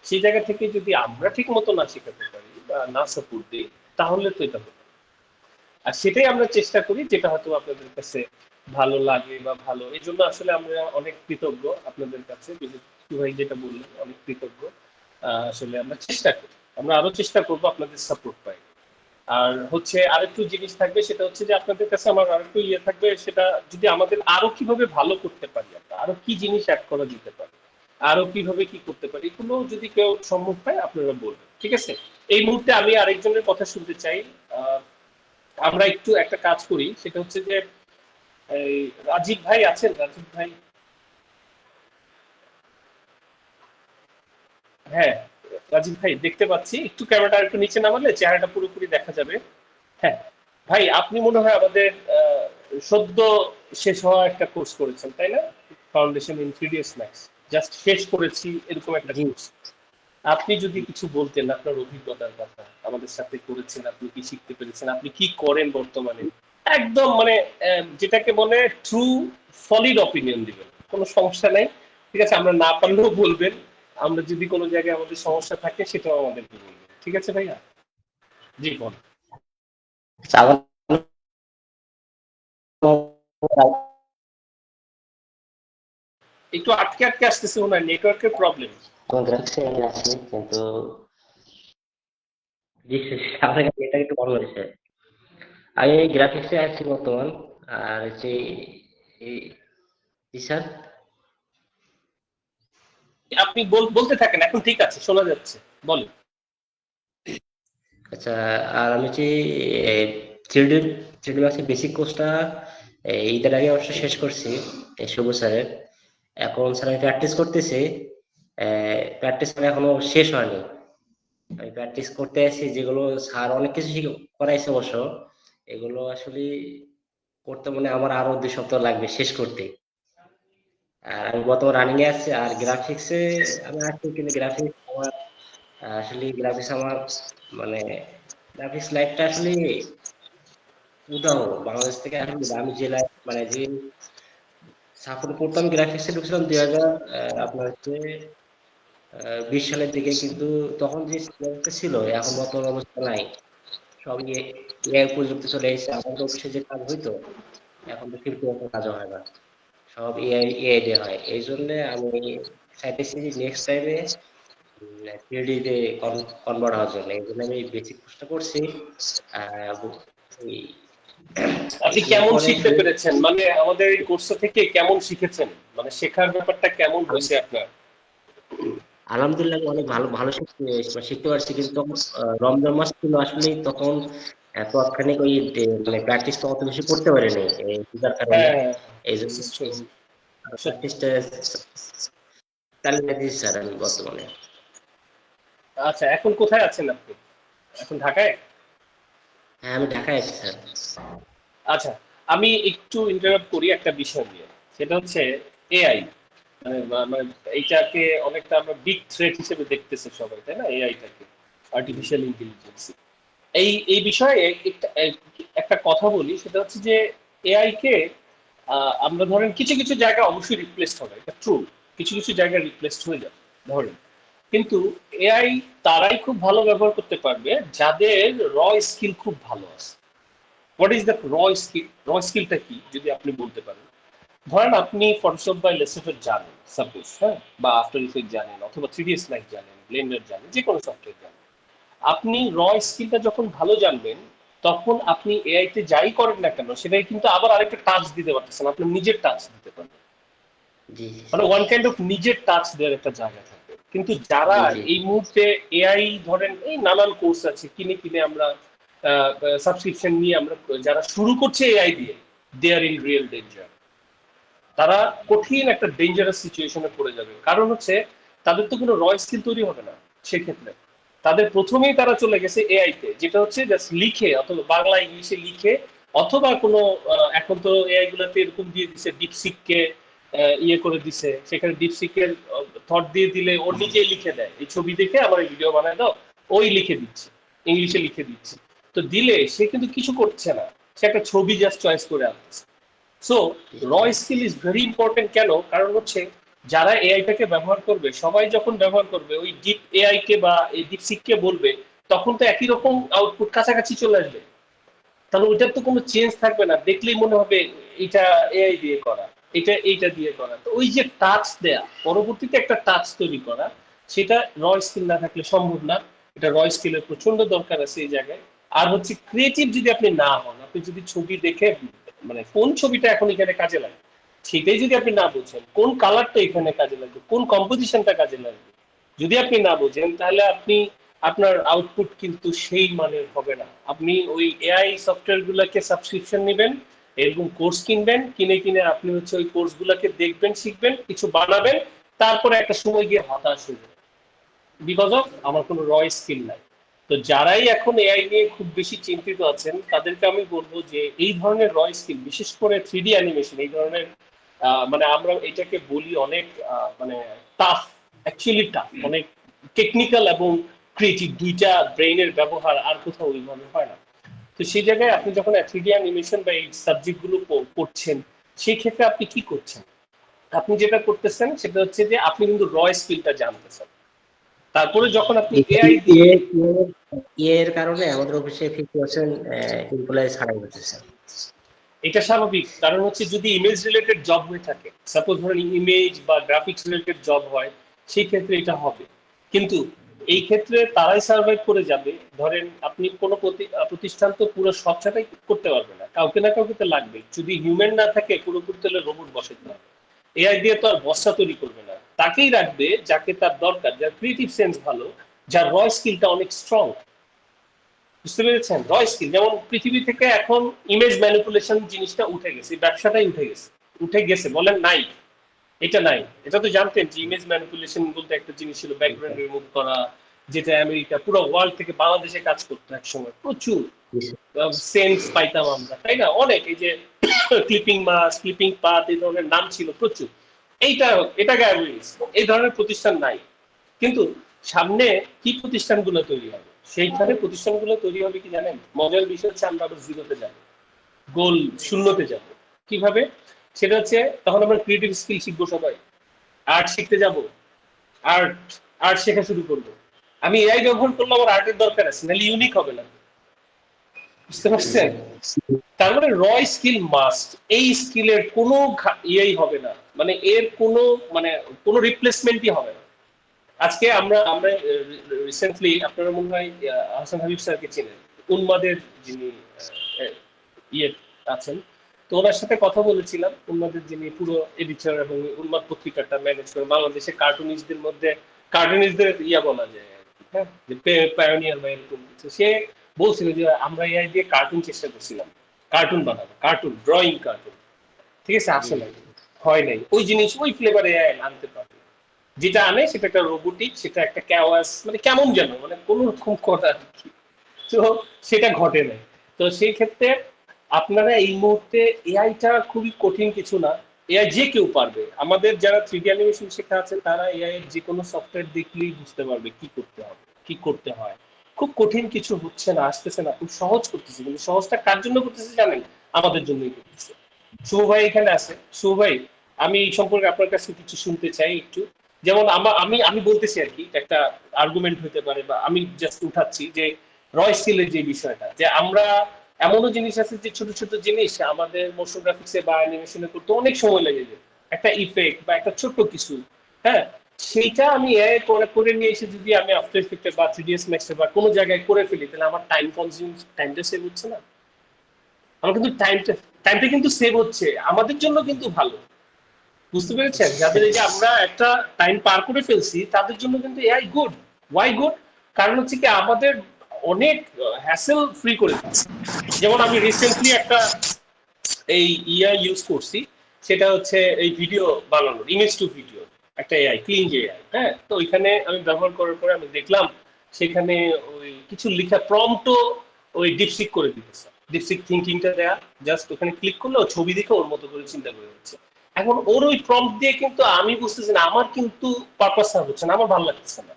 সেই জায়গা থেকে যদি আমরা ঠিক মতো না শেখাতে পারি বা না সাপোর্ট দিই, তাহলে তো এটা হবে না। আর সেটাই আমরা চেষ্টা করি, যেটা হয়তো আপনাদের কাছে ভালো লাগে বা ভালো, এই জন্য আসলে আমরা অনেক কৃতজ্ঞ আপনাদের কাছে, বিশেষ করে ভাই যেটা বললেন, অনেক কৃতজ্ঞ। আসলে আমরা চেষ্টা করি, আমরা আরো চেষ্টা করবো আপনাদের সাপোর্ট পাই। আর হচ্ছে আরেকটু জিনিস থাকবে, সেটা হচ্ছে যে আপনাদের কাছে আমার আরেকটু ইয়ে থাকবে, সেটা যদি আমাদের আরো কিভাবে ভালো করতে পারি, আমরা আরো কি জিনিস অ্যাড করা যেতে পারে, আরো কিভাবে কি করতে পারি, এগুলো যদি কেউ সম্মুখ পায় আপনারা বলবেন, ঠিক আছে? এই মুহূর্তে আমি আরেকজনের কথা শুনতে চাই। আহ আমরা একটু একটা কাজ করি, সেটা হচ্ছে যে এই রাজীব ভাই আছেন, রাজীব ভাই? হ্যাঁ, রাজীব ভাই দেখতে পাচ্ছি, একটু ক্যামেরাটা একটু নিচে নামালে চেহারাটা পুরোপুরি দেখা যাবে। হ্যাঁ ভাই, আপনি মনে হয় আমাদের সদ্য শেষ হওয়া একটা কোর্স করেছেন, তাই না? Foundation in 3ds max, just শেষ করেছি এরকম একটা জি। কোর্স। আপনি যদি কিছু বলতেন আপনার অভিজ্ঞতার কথা, আমাদের সাথে করেছেন, আপনি কি শিখতে পেরেছেন, আপনি কি করেন বর্তমানে, একদম মানে যেটাকে বলে ট্রু সলিড অপিনিয়ন দিবেন, কোনো সমস্যা নাই। ঠিক আছে, আমরা না পারলেও বলবেন, আমরা যদি কোনো জায়গায় আমাদের সমস্যা থাকে সেটাও আমাদেরকে বলবেন, ঠিক আছে ভাইয়া? জি বল। আচ্ছা, আমার একটু আটকে আটকে আসতেছে মনে হয়, নেটওয়ার্কের প্রবলেম। গ্রাফিক্সে আমি আছি, কিন্তু জি আপনার কাছে এটা একটু বড় হয়েছে। আমি গ্রাফিক্সে আছি বর্তমান। আর হচ্ছে জি স্যার। আপনি বলতে থাকেন, এখন ঠিক আছে, শোনা যাচ্ছে, বলেন। আচ্ছা, আর আমি হচ্ছে থ্রিডি থ্রিডি মার্ক্সের বেসিক কোর্সটা ঈদের আগে অবশ্য শেষ করছি, এই শুভ স্যারের। এখন স্যার আমি প্র্যাকটিস করতেছি। প্র্যাকটিস মানে এখনো শেষ হয়নি। আমি প্র্যাকটিস করতে আছি, যেগুলো স্যার অনেক কিছু করাইছে অবশ্য, এগুলো আসলে করতে মানে আমার আরো 2 সপ্তাহ লাগবে শেষ করতে। আর আমি বর্তমানে রানিং এ আছি। আর গ্রাফিক্সে আমি আছি, কিন্তু গ্রাফিক্স আমার আসলে গ্রাফিক্স আমার মানে গ্রাফিক্স লাইফটা আসলে উদাহ বাংলাদেশ থেকে আসলে আমি যে লাইফ মানে যে সাপোর্ট পড়তাম গ্রাফিক্সে ঢুকছিলাম 2000 আপনার হচ্ছে 20 সালের দিকে, কিন্তু তখন যে সিলেবাসটা ছিল এখন বর্তমান অবস্থা নাই। সব এআই প্রযুক্তি চলে এসেছে, আমাদের অফিসে যে কাজ হইতো এখন তো সেরকম একটা কাজও হয় না, সব এআই দিয়ে হয়। এই জন্য আমি চাইতেছি যে নেক্সট টাইমে থ্রিডি তে কনভার্ট হওয়ার জন্য। এই জন্য আমি বেসিক কোর্সটা করছি। আহ, এই আপনি কেমন এরপরে শিখতে পেরেছেন, মানে আমাদের এই কোর্স থেকে কেমন শিখেছেন, মানে শেখার ব্যাপারটা কেমন হয়েছে আপনার? আলহামদুলিল্লাহ আমি অনেক ভালো ভালো শিখতে পারছি, কিন্তু তখন রমজান মাস ছিল আসলে, তখন তৎক্ষণিক ওই মানে প্র্যাকটিসটা অত বেশি করতে পারিনি এই পূজার কারণে। হ্যাঁ, এই জন্য সত্যি। প্র্যাকটিসটা চালিয়ে দিয়েছি স্যার আমি বর্তমানে। আচ্ছা, এখন কোথায় আছেন আপনি? এখন ঢাকায়? হ্যাঁ, আমি ঢাকায় আছি স্যার। আচ্ছা, আমি একটু ইন্টারাপ্ট করি একটা বিষয় নিয়ে, সেটা হচ্ছে এআই। মানে মানে এইটাকে অনেকটা আমরা বিগ থ্রেট হিসেবে দেখতেছে সবাই, তাই না? এআইটাকে, আর্টিফিশিয়াল ইন্টেলিজেন্স। এই বিষয়ে একটা একটা কথা বলি, সেটা হচ্ছে যে এআই কে আমরা ধরেন কিছু কিছু জায়গায় অবশ্যই রিপ্লেসড হবে, এটা ট্রু। কিছু কিছু জায়গায় রিপ্লেসড হয়ে যাবে ধরেন, কিন্তু এআই তারাই খুব ভালো ব্যবহার করতে পারবে যাদের র স্কিল খুব ভালো আছে। হোয়াট ইজ দ্য র স্কিল? র স্কিলটা কি যদি আপনি বলতে পারেন? ধরেন আপনি ফটোশপ বা ইলাস্ট্রেটর জানেন সাপোজ, হ্যাঁ, বা আফটার ইফেক্ট জানেন, অথবা 3ds ম্যাক্স জানেন, ব্লেন্ডার জানেন, যে কোনো সফটওয়্যার জানেন। আপনি র স্কিলটা যখন ভালো জানবেন, তখন আপনি এআই তে যাই করেন না কেন সেটাই কিন্তু আবার আরেকটা টাচ দিতে পারতেছেন, আপনি নিজের টাচ দিতে পারবেন। জি মানে ওয়ান কাইন্ড অফ নিজের টাচ দেওয়ার একটা জায়গা থাকবে। কিন্তু যারা জি জি এই মুহূর্তে এআই ধরেন এই নানান কোর্স আছে, কিনে কিনে আমরা সাবস্ক্রিপশন নিয়ে আমরা যারা শুরু করছে এআই দিয়ে, দে আর ইন রিয়েল ডেঞ্জার। তারা কঠিন একটা ডেঞ্জারাস সিচুয়েশনে পড়ে যাবে, কারণ হচ্ছে তাদের তো কোনো র স্কিল তৈরি হবে না সেক্ষেত্রে। তাদের প্রথমেই তারা চলে গেছে এআই তে, যেটা হচ্ছে জাস্ট লিখে অথবা বাংলা ইংলিশে লিখে, অথবা কোনো এখন তো এআই গুলাতে এরকম দিয়ে দিছে ডিপসিক কে ইয়ে করে দিছে, সেখানে ডিপসিকের থট দিয়ে দিলে ও নিজেই লিখে দেয়, এই ছবি দেখে আমার ভিডিও বানায় দাও, ওই লিখে দিচ্ছে, ইংলিশে লিখে দিচ্ছে। তো দিলে সে কিন্তু কিছু করছে না, সে একটা ছবি জাস্ট চয়েস করে আনছে। সো র স্কিল ইজ ভেরি ইম্পর্টেন্ট। কেন? কারণ হচ্ছে যারা এআইটাকে ব্যবহার করবে, সবাই যখন ব্যবহার করবে ওই ডিপ এআই কে বা এই ডিপসিক কে বলবে, তখন তো একই রকম আউটপুট কাছাকাছি চলে আসবে। তাহলে ওইটার তো কোনো চেঞ্জ থাকবে না, দেখলেই মনে হবে এটা এআই দিয়ে করা, এটা এইটা দিয়ে করা। তো ওই যে টাচ দেয়া, পরবর্তীতে একটা টাচ তৈরি করা, সেটা র স্কিল না থাকলে সম্ভব না। এটা র স্কিলের প্রচন্ড দরকার আছে এই জায়গায়। আর হচ্ছে ক্রিয়েটিভ যদি আপনি না হন, আপনি যদি ছবি দেখে মানে কোন ছবিটা এখন এখানে কাজে লাগে সেটাই যদি আপনি না বুঝেন, কোন কালারটা এখানে কাজে লাগবে, কোন কম্পোজিশনটা কাজে লাগবে, যদি আপনি না বুঝেন, তাহলে আপনি আপনার আউটপুট কিন্তু সেই মানের হবে না। আপনি ওই এআই সফটওয়্যার গুলাকে সাবস্ক্রিপশন নেবেন, এরকম কোর্স কিনবেন, কিনে কিনে আপনি হচ্ছে ওই কোর্স গুলাকে দেখবেন, শিখবেন, কিছু বানাবেন, তারপরে একটা সময় গিয়ে হতাশ হয়ে যাবেন, বিকজ অফ আমার কোনো স্কিল নাই। তো যারাই এখন এআই নিয়ে খুব বেশি চিন্তিত আছেন তাদেরকে আমি বলবো যে এই ধরনের স্কিল, বিশেষ করে 3D অ্যানিমেশন, এই ধরনের মানে আমরা এটাকে বলি অনেক মানে টাফ, অ্যাকচুয়ালি টাফ, অনেক টেকনিক্যাল এবং ক্রিয়েটিভ, দুইটা ব্রেইনের ব্যবহার আর কোথাও ওইভাবে হয় না। তো সেই জায়গায় আপনি যখন 3D অ্যানিমেশন বা এই সাবজেক্ট গুলো পড়ছেন, সেই ক্ষেত্রে আপনি কি করছেন? আপনি যেটা করতেছেন সেটা হচ্ছে যে আপনি কিন্তু স্কিলটা জানতেছেন, তারপরে যখন আপনি এআই দিয়ে এর কারণে আমাদের অফিসে 50% এমপ্লয়ি ছাড়াই হতেছে। এটা স্বাভাবিক, কারণ হচ্ছে যদি ইমেজ রিলেটেড জব হয়ে থাকে, সাপোজ ধরেন ইমেজ বা গ্রাফিক্স রিলেটেড জব হয়, সেই ক্ষেত্রে এটা হবে। কিন্তু এই ক্ষেত্রে তারাই সার্ভাইভ করে যাবে। ধরেন আপনি কোনো প্রতিষ্ঠান তো পুরো সবটাই করতে পারবে না, কাউকে না কাউকে তো লাগবে। যদি হিউম্যান না থাকে পুরোপুরি, তাহলে রোবট বসাতে হবে। এআই দিয়ে তো আর বস্তা তৈরি করবে না, তাকেই রাখবে যাকে তার দরকার, যার ক্রিয়েটিভ সেন্স ভালো, যার স্কিলটা অনেক স্ট্রং। বুঝতে পেরেছেন? স্কিল, যেমন পৃথিবী থেকে এখন ইমেজ ম্যানিপুলেশন জিনিসটা উঠে গেছে, ব্যবসাটাই উঠে গেছে বলেন নাই? এটা নাই, এটা তো জানতেন যে ইমেজ ম্যানিপুলেশন বলতে একটা জিনিস ছিল ব্যাকগ্রাউন্ড রিমুভ করা, যেটা আমেরিকা পুরো ওয়ার্ল্ড থেকে বাংলাদেশে কাজ করতো এক সময়, প্রচুর সেন্স পাইতাম আমরা, তাই না? অনেক, এই যে ক্লিপিং মাস, ক্লিপিং পাথ, এই ধরনের নাম ছিল প্রচুর। এটা গায়েব হয়ে গেছে, এই ধরনের প্রতিষ্ঠান নাই। কিন্তু সামনে কি প্রতিষ্ঠানগুলো তৈরি হবে? সেইখানে প্রতিষ্ঠানগুলো তৈরি হবে কি জানেন? মজার বিষয় হচ্ছে আমরা আবার জিরোতে যাব, গোল শূন্যতে যাব। কিভাবে? সেটা হচ্ছে তখন আমরা ক্রিয়েটিভ স্কিল শিখবো, সবাই আর্ট শিখতে যাব, আর্ট আর্ট শেখা শুরু করবো। আমি এআই ব্যবহার করলে আমার আর্টের দরকার আছে, নাহলে ইউনিক হবে না। বুঝতে পারছেন? তার মানে স্কিল মাস্ট। এই স্কিলের কোনো ইয়েই হবে না, মানে এর কোনো মানে কোনো রিপ্লেসমেন্টই হবে না। আজকে আমরা আমরা রিসেন্টলি, আপনারা মনে হয় হাসান হাবিব স্যারকে চেনেন, উন্মাদের যিনি ইয়ে আছেন, তো ওনার সাথে কথা বলেছিলাম। উন্মাদের যিনি পুরো এডিটর এবং উন্মাদ পত্রিকাটা ম্যানেজ করে, বাংলাদেশে কার্টুনিস্টদের মধ্যে কার্টুনিস্টদের বলা যায়, হ্যাঁ, যে পায়োনিয়ার বা এরকম কিছু। সে বলছিল যে আমরা এআই দিয়ে কার্টুন চেষ্টা করছিলাম, কার্টুন বানাবো, কার্টুন ড্রয়িং কার্টুন, ঠিক আছে, আসে নাই, হয় নাই ওই জিনিস, ওই ফ্লেভারে এআই আনতে পারবে। যেটা আনে সেটা একটা রোবোটিক, সেটা একটা ক্যাওয়াস, মানে কেমন যেন, মানে কোন রকম করা আর কি। তো সেটা ঘটে নাই। তো সেই ক্ষেত্রে আপনারা এই মুহূর্তে, এআইটা খুবই কঠিন কিছু না, এআই যে কেউ পারবে। আমাদের যারা 3D অ্যানিমেশন শেখা আছে তারা এআই এর যে কোনো সফটওয়্যার দেখলেই বুঝতে পারবে কি করতে হবে, কি করতে হয়। খুব কঠিন কিছু হচ্ছে না, আসতেছে না, খুব সহজ করতেছে। কিন্তু সহজটা কার জন্য করতেছে জানেন? আমাদের জন্যই করতেছে। শুভ ভাই এখানে আছে। শুভ ভাই, আমি এই সম্পর্কে আপনার কাছে কিছু শুনতে চাই একটু। যেমন আমি আমি বলতেছি আর কি, একটা আর্গুমেন্ট হতে পারে, বা আমি জাস্ট উঠাচ্ছি যে স্কিলের যে বিষয়টা, যে আমরা এমনও জিনিস আছে যে ছোট ছোট জিনিস আমাদের মোশন গ্রাফিক্সে বা অ্যানিমেশনে করতে অনেক সময় লেগে যায়, একটা ইফেক্ট বা একটা ছোট্ট কিছু, হ্যাঁ, সেইটা আমি এআই করে নিয়ে এসে যদি আমি আফটার ইফেক্টে বা 3ds ম্যাক্সে বা কোনো জায়গায় করে ফেলি, তাহলে আমার টাইমটা সেভ হচ্ছে না? আমার কিন্তু টাইমটা কিন্তু সেভ হচ্ছে, আমাদের জন্য কিন্তু ভালো। বুঝতে পেরেছেন? যাদের এই যে আমরা একটা টাইম পার করে ফেলছি তাদের জন্য কিন্তু এআই গুড। Y good? কারণ হচ্ছে কি, আমাদের অনেক হ্যাসেল ফ্রি করে দিচ্ছে। যেমন আমি রিসেন্টলি একটা এই ইউজ করছি, সেটা হচ্ছে এই ভিডিও বানানোর, ইমেজ টু ভিডিও, একটা এআই, ক্লিন এআই, হ্যাঁ। তো ওইখানে আমি ব্যবহার করার পরে আমি দেখলাম সেখানে ওই কিছু লেখা প্রম্পটও ওই ডিপসিক করে দিতেছে, ডিপসিক থিঙ্কিংটা দেয়া, জাস্ট ওখানে ক্লিক করলে ও ছবি দেখে ওর মতো করে চিন্তা করে দিচ্ছে। এখন ওর ওই প্রম্পট দিয়ে কিন্তু আমি বুঝতেছি না, আমার কিন্তু পারপাস সার্ভ হচ্ছে না, আমার ভালো লাগতেছে না,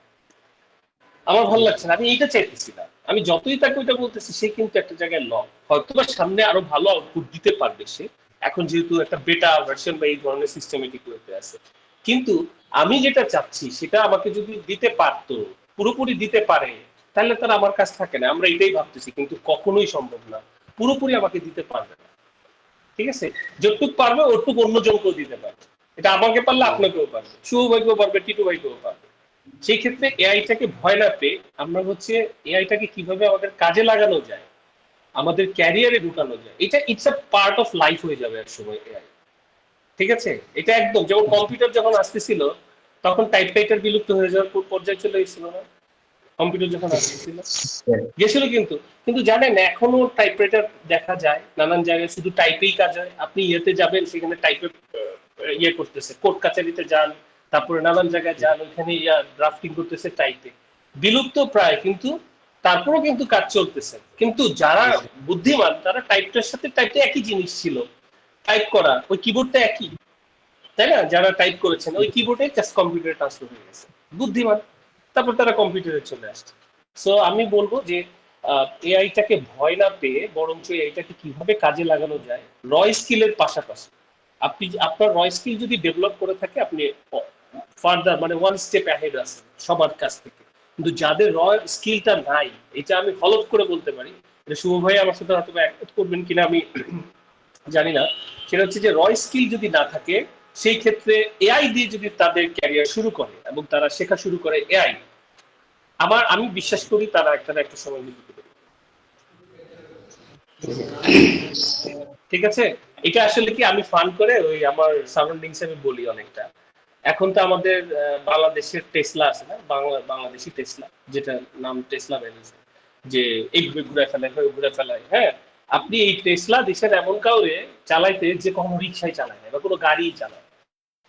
আমি এইটা চাইতেছি না। আমি যতই তাকে ওইটা বলতেছি, সে কিন্তু একটা জায়গায় হয়তো বা সামনে আরো ভালো আউটপুট দিতে পারবে সে, এখন যেহেতু একটা বেটা ভার্সন বা এই ধরনের সিস্টেমেটিক ওয়েতে আছে। কিন্তু আমি যেটা চাচ্ছি সেটা আমাকে যদি দিতে পারতো, পুরোপুরি দিতে পারে, তাহলে তার আমার কাছ থাকে না। আমরা এটাই ভাবতেছি, কিন্তু কখনোই সম্ভব না, পুরোপুরি আমাকে দিতে পারবে না। ঠিক আছে, যতটুক পারবে ওটুক অন্যজনকেও দিতে পারবে। এটা আমাকে পারলে আপনাকেও পারবে, শুভ ভাইকেও পারবে, টিটু ভাইকেও পারবে। সেই ক্ষেত্রে এআইটাকে ভয় না পেয়ে আমরা হচ্ছে এআইটাকে কিভাবে আমাদের কাজে লাগানো যায়, আমাদের ক্যারিয়ারে ঢুকানো যায়, এটা it's a part of life হয়ে যাবে এক সময় এআই। ঠিক আছে, এটা একদম যেমন কম্পিউটার যখন আসতেছিল তখন টাইপরাইটার বিলুপ্ত হয়ে যাওয়ার পর্যায়ে চলে এসেছিল না? কম্পিউটার যখন আসতেছিল গেছিল, কিন্তু কিন্তু জানেন এখনো টাইপরাইটার দেখা যায় নানান জায়গায়, শুধু টাইপেই কাজ হয়। আপনি ইয়েতে যাবেন, সেখানে টাইপে ইয়ে করতেছে, কোর্ট কাছারিতে যান, তারপরে নানান জায়গায় যান, ওইখানে ড্রাফটিং করতেছে টাইপে। বিলুপ্ত প্রায়, কিন্তু তারপরেও কিন্তু কাজ চলতেছে। কিন্তু যারা বুদ্ধিমান তারা টাইপটার সাথে টাইপটা একই জিনিস ছিল, টাইপ করা ওই কিবোর্ডটা একই, তাই না? যারা টাইপ করেছেন ওই কিবোর্ডে জাস্ট কম্পিউটারে ট্রান্সফার হয়ে গেছে, বুদ্ধিমান। তারপর তারা কম্পিউটারে চলে আসছে। সো আমি বলবো যে এআইটাকে ভয় না পেয়ে বরঞ্চ এআইটাকে কিভাবে কাজে লাগানো যায় র স্কিলের পাশাপাশি। আপনি আপনার র স্কিল যদি ডেভেলপ করে থাকে, আপনি ফার্দার মানে ওয়ান স্টেপ অ্যাহেড আছেন সবার কাছ থেকে। কিন্তু যাদের র স্কিলটা নাই, এটা আমি হলফ করে বলতে পারি, এটা শুভ ভাই আমার সাথে হয়তো একমত করবেন কিনা আমি জানি না, সেটা হচ্ছে যে র স্কিল যদি না থাকে, সেই ক্ষেত্রে এআই দিয়ে যদি তাদের ক্যারিয়ার শুরু করে এবং তারা শেখা শুরু করে এআই, আমি বিশ্বাস করি তারা একটা না একটা সময় বিদ্যুৎ দেবে। ঠিক আছে, এটা আসলে কি আমি ফান করে ওই আমার সারাউন্ডিংস আমি বলি অনেকটা। এখন তো আমাদের বাংলাদেশের টেসলা আছে না, বাংলাদেশি টেসলা, যেটা নাম টেসলা বেরিয়েছে, যে এইভাবে ঘুরে ফেলায় হয়ে ঘুরে ফেলায়। হ্যাঁ, আপনি এই টেসলা দেশের এমন কাউরে চালাইতে যে কখনো রিক্সায় চালায় না বা কোনো গাড়ি চালায়,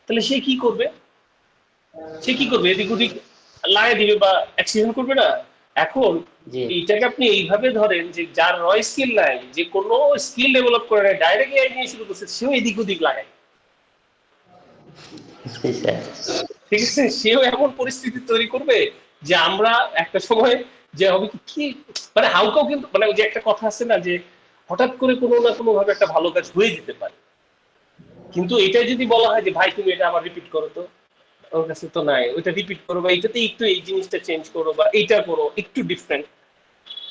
তাহলে সে কি করবে? সে কি করবে? এদিক ওদিক লাগাই দিবে বা অ্যাক্সিডেন্ট করবে না? এখন জি এইটাকে আপনি এইভাবে ধরেন যে যার রয় স্কিল নাই, যে কোনো স্কিল ডেভেলপ করে নাই, ডাইরেক্ট এআই নিয়ে শুরু করছে, সেও এদিক ওদিক লাগায়। জি স্যার। ঠিক আছে, সেও এমন পরিস্থিতি তৈরি করবে যে আমরা একটা সময় যে হবে কি মানে হাউকাও, কিন্তু মানে ওই যে একটা কথা আছে না যে হঠাৎ করে কোনো না কোনো ভাবে একটা ভালো কাজ হয়ে যেতে পারে, কিন্তু এটা যদি বলা হয় যে ভাই তুমি এটা আবার রিপিট করো, তো ওর কাছে তো নাই, ওইটা রিপিট করো বা এইটাতে একটু এই জিনিসটা চেঞ্জ করো বা এইটা করো একটু ডিফারেন্ট।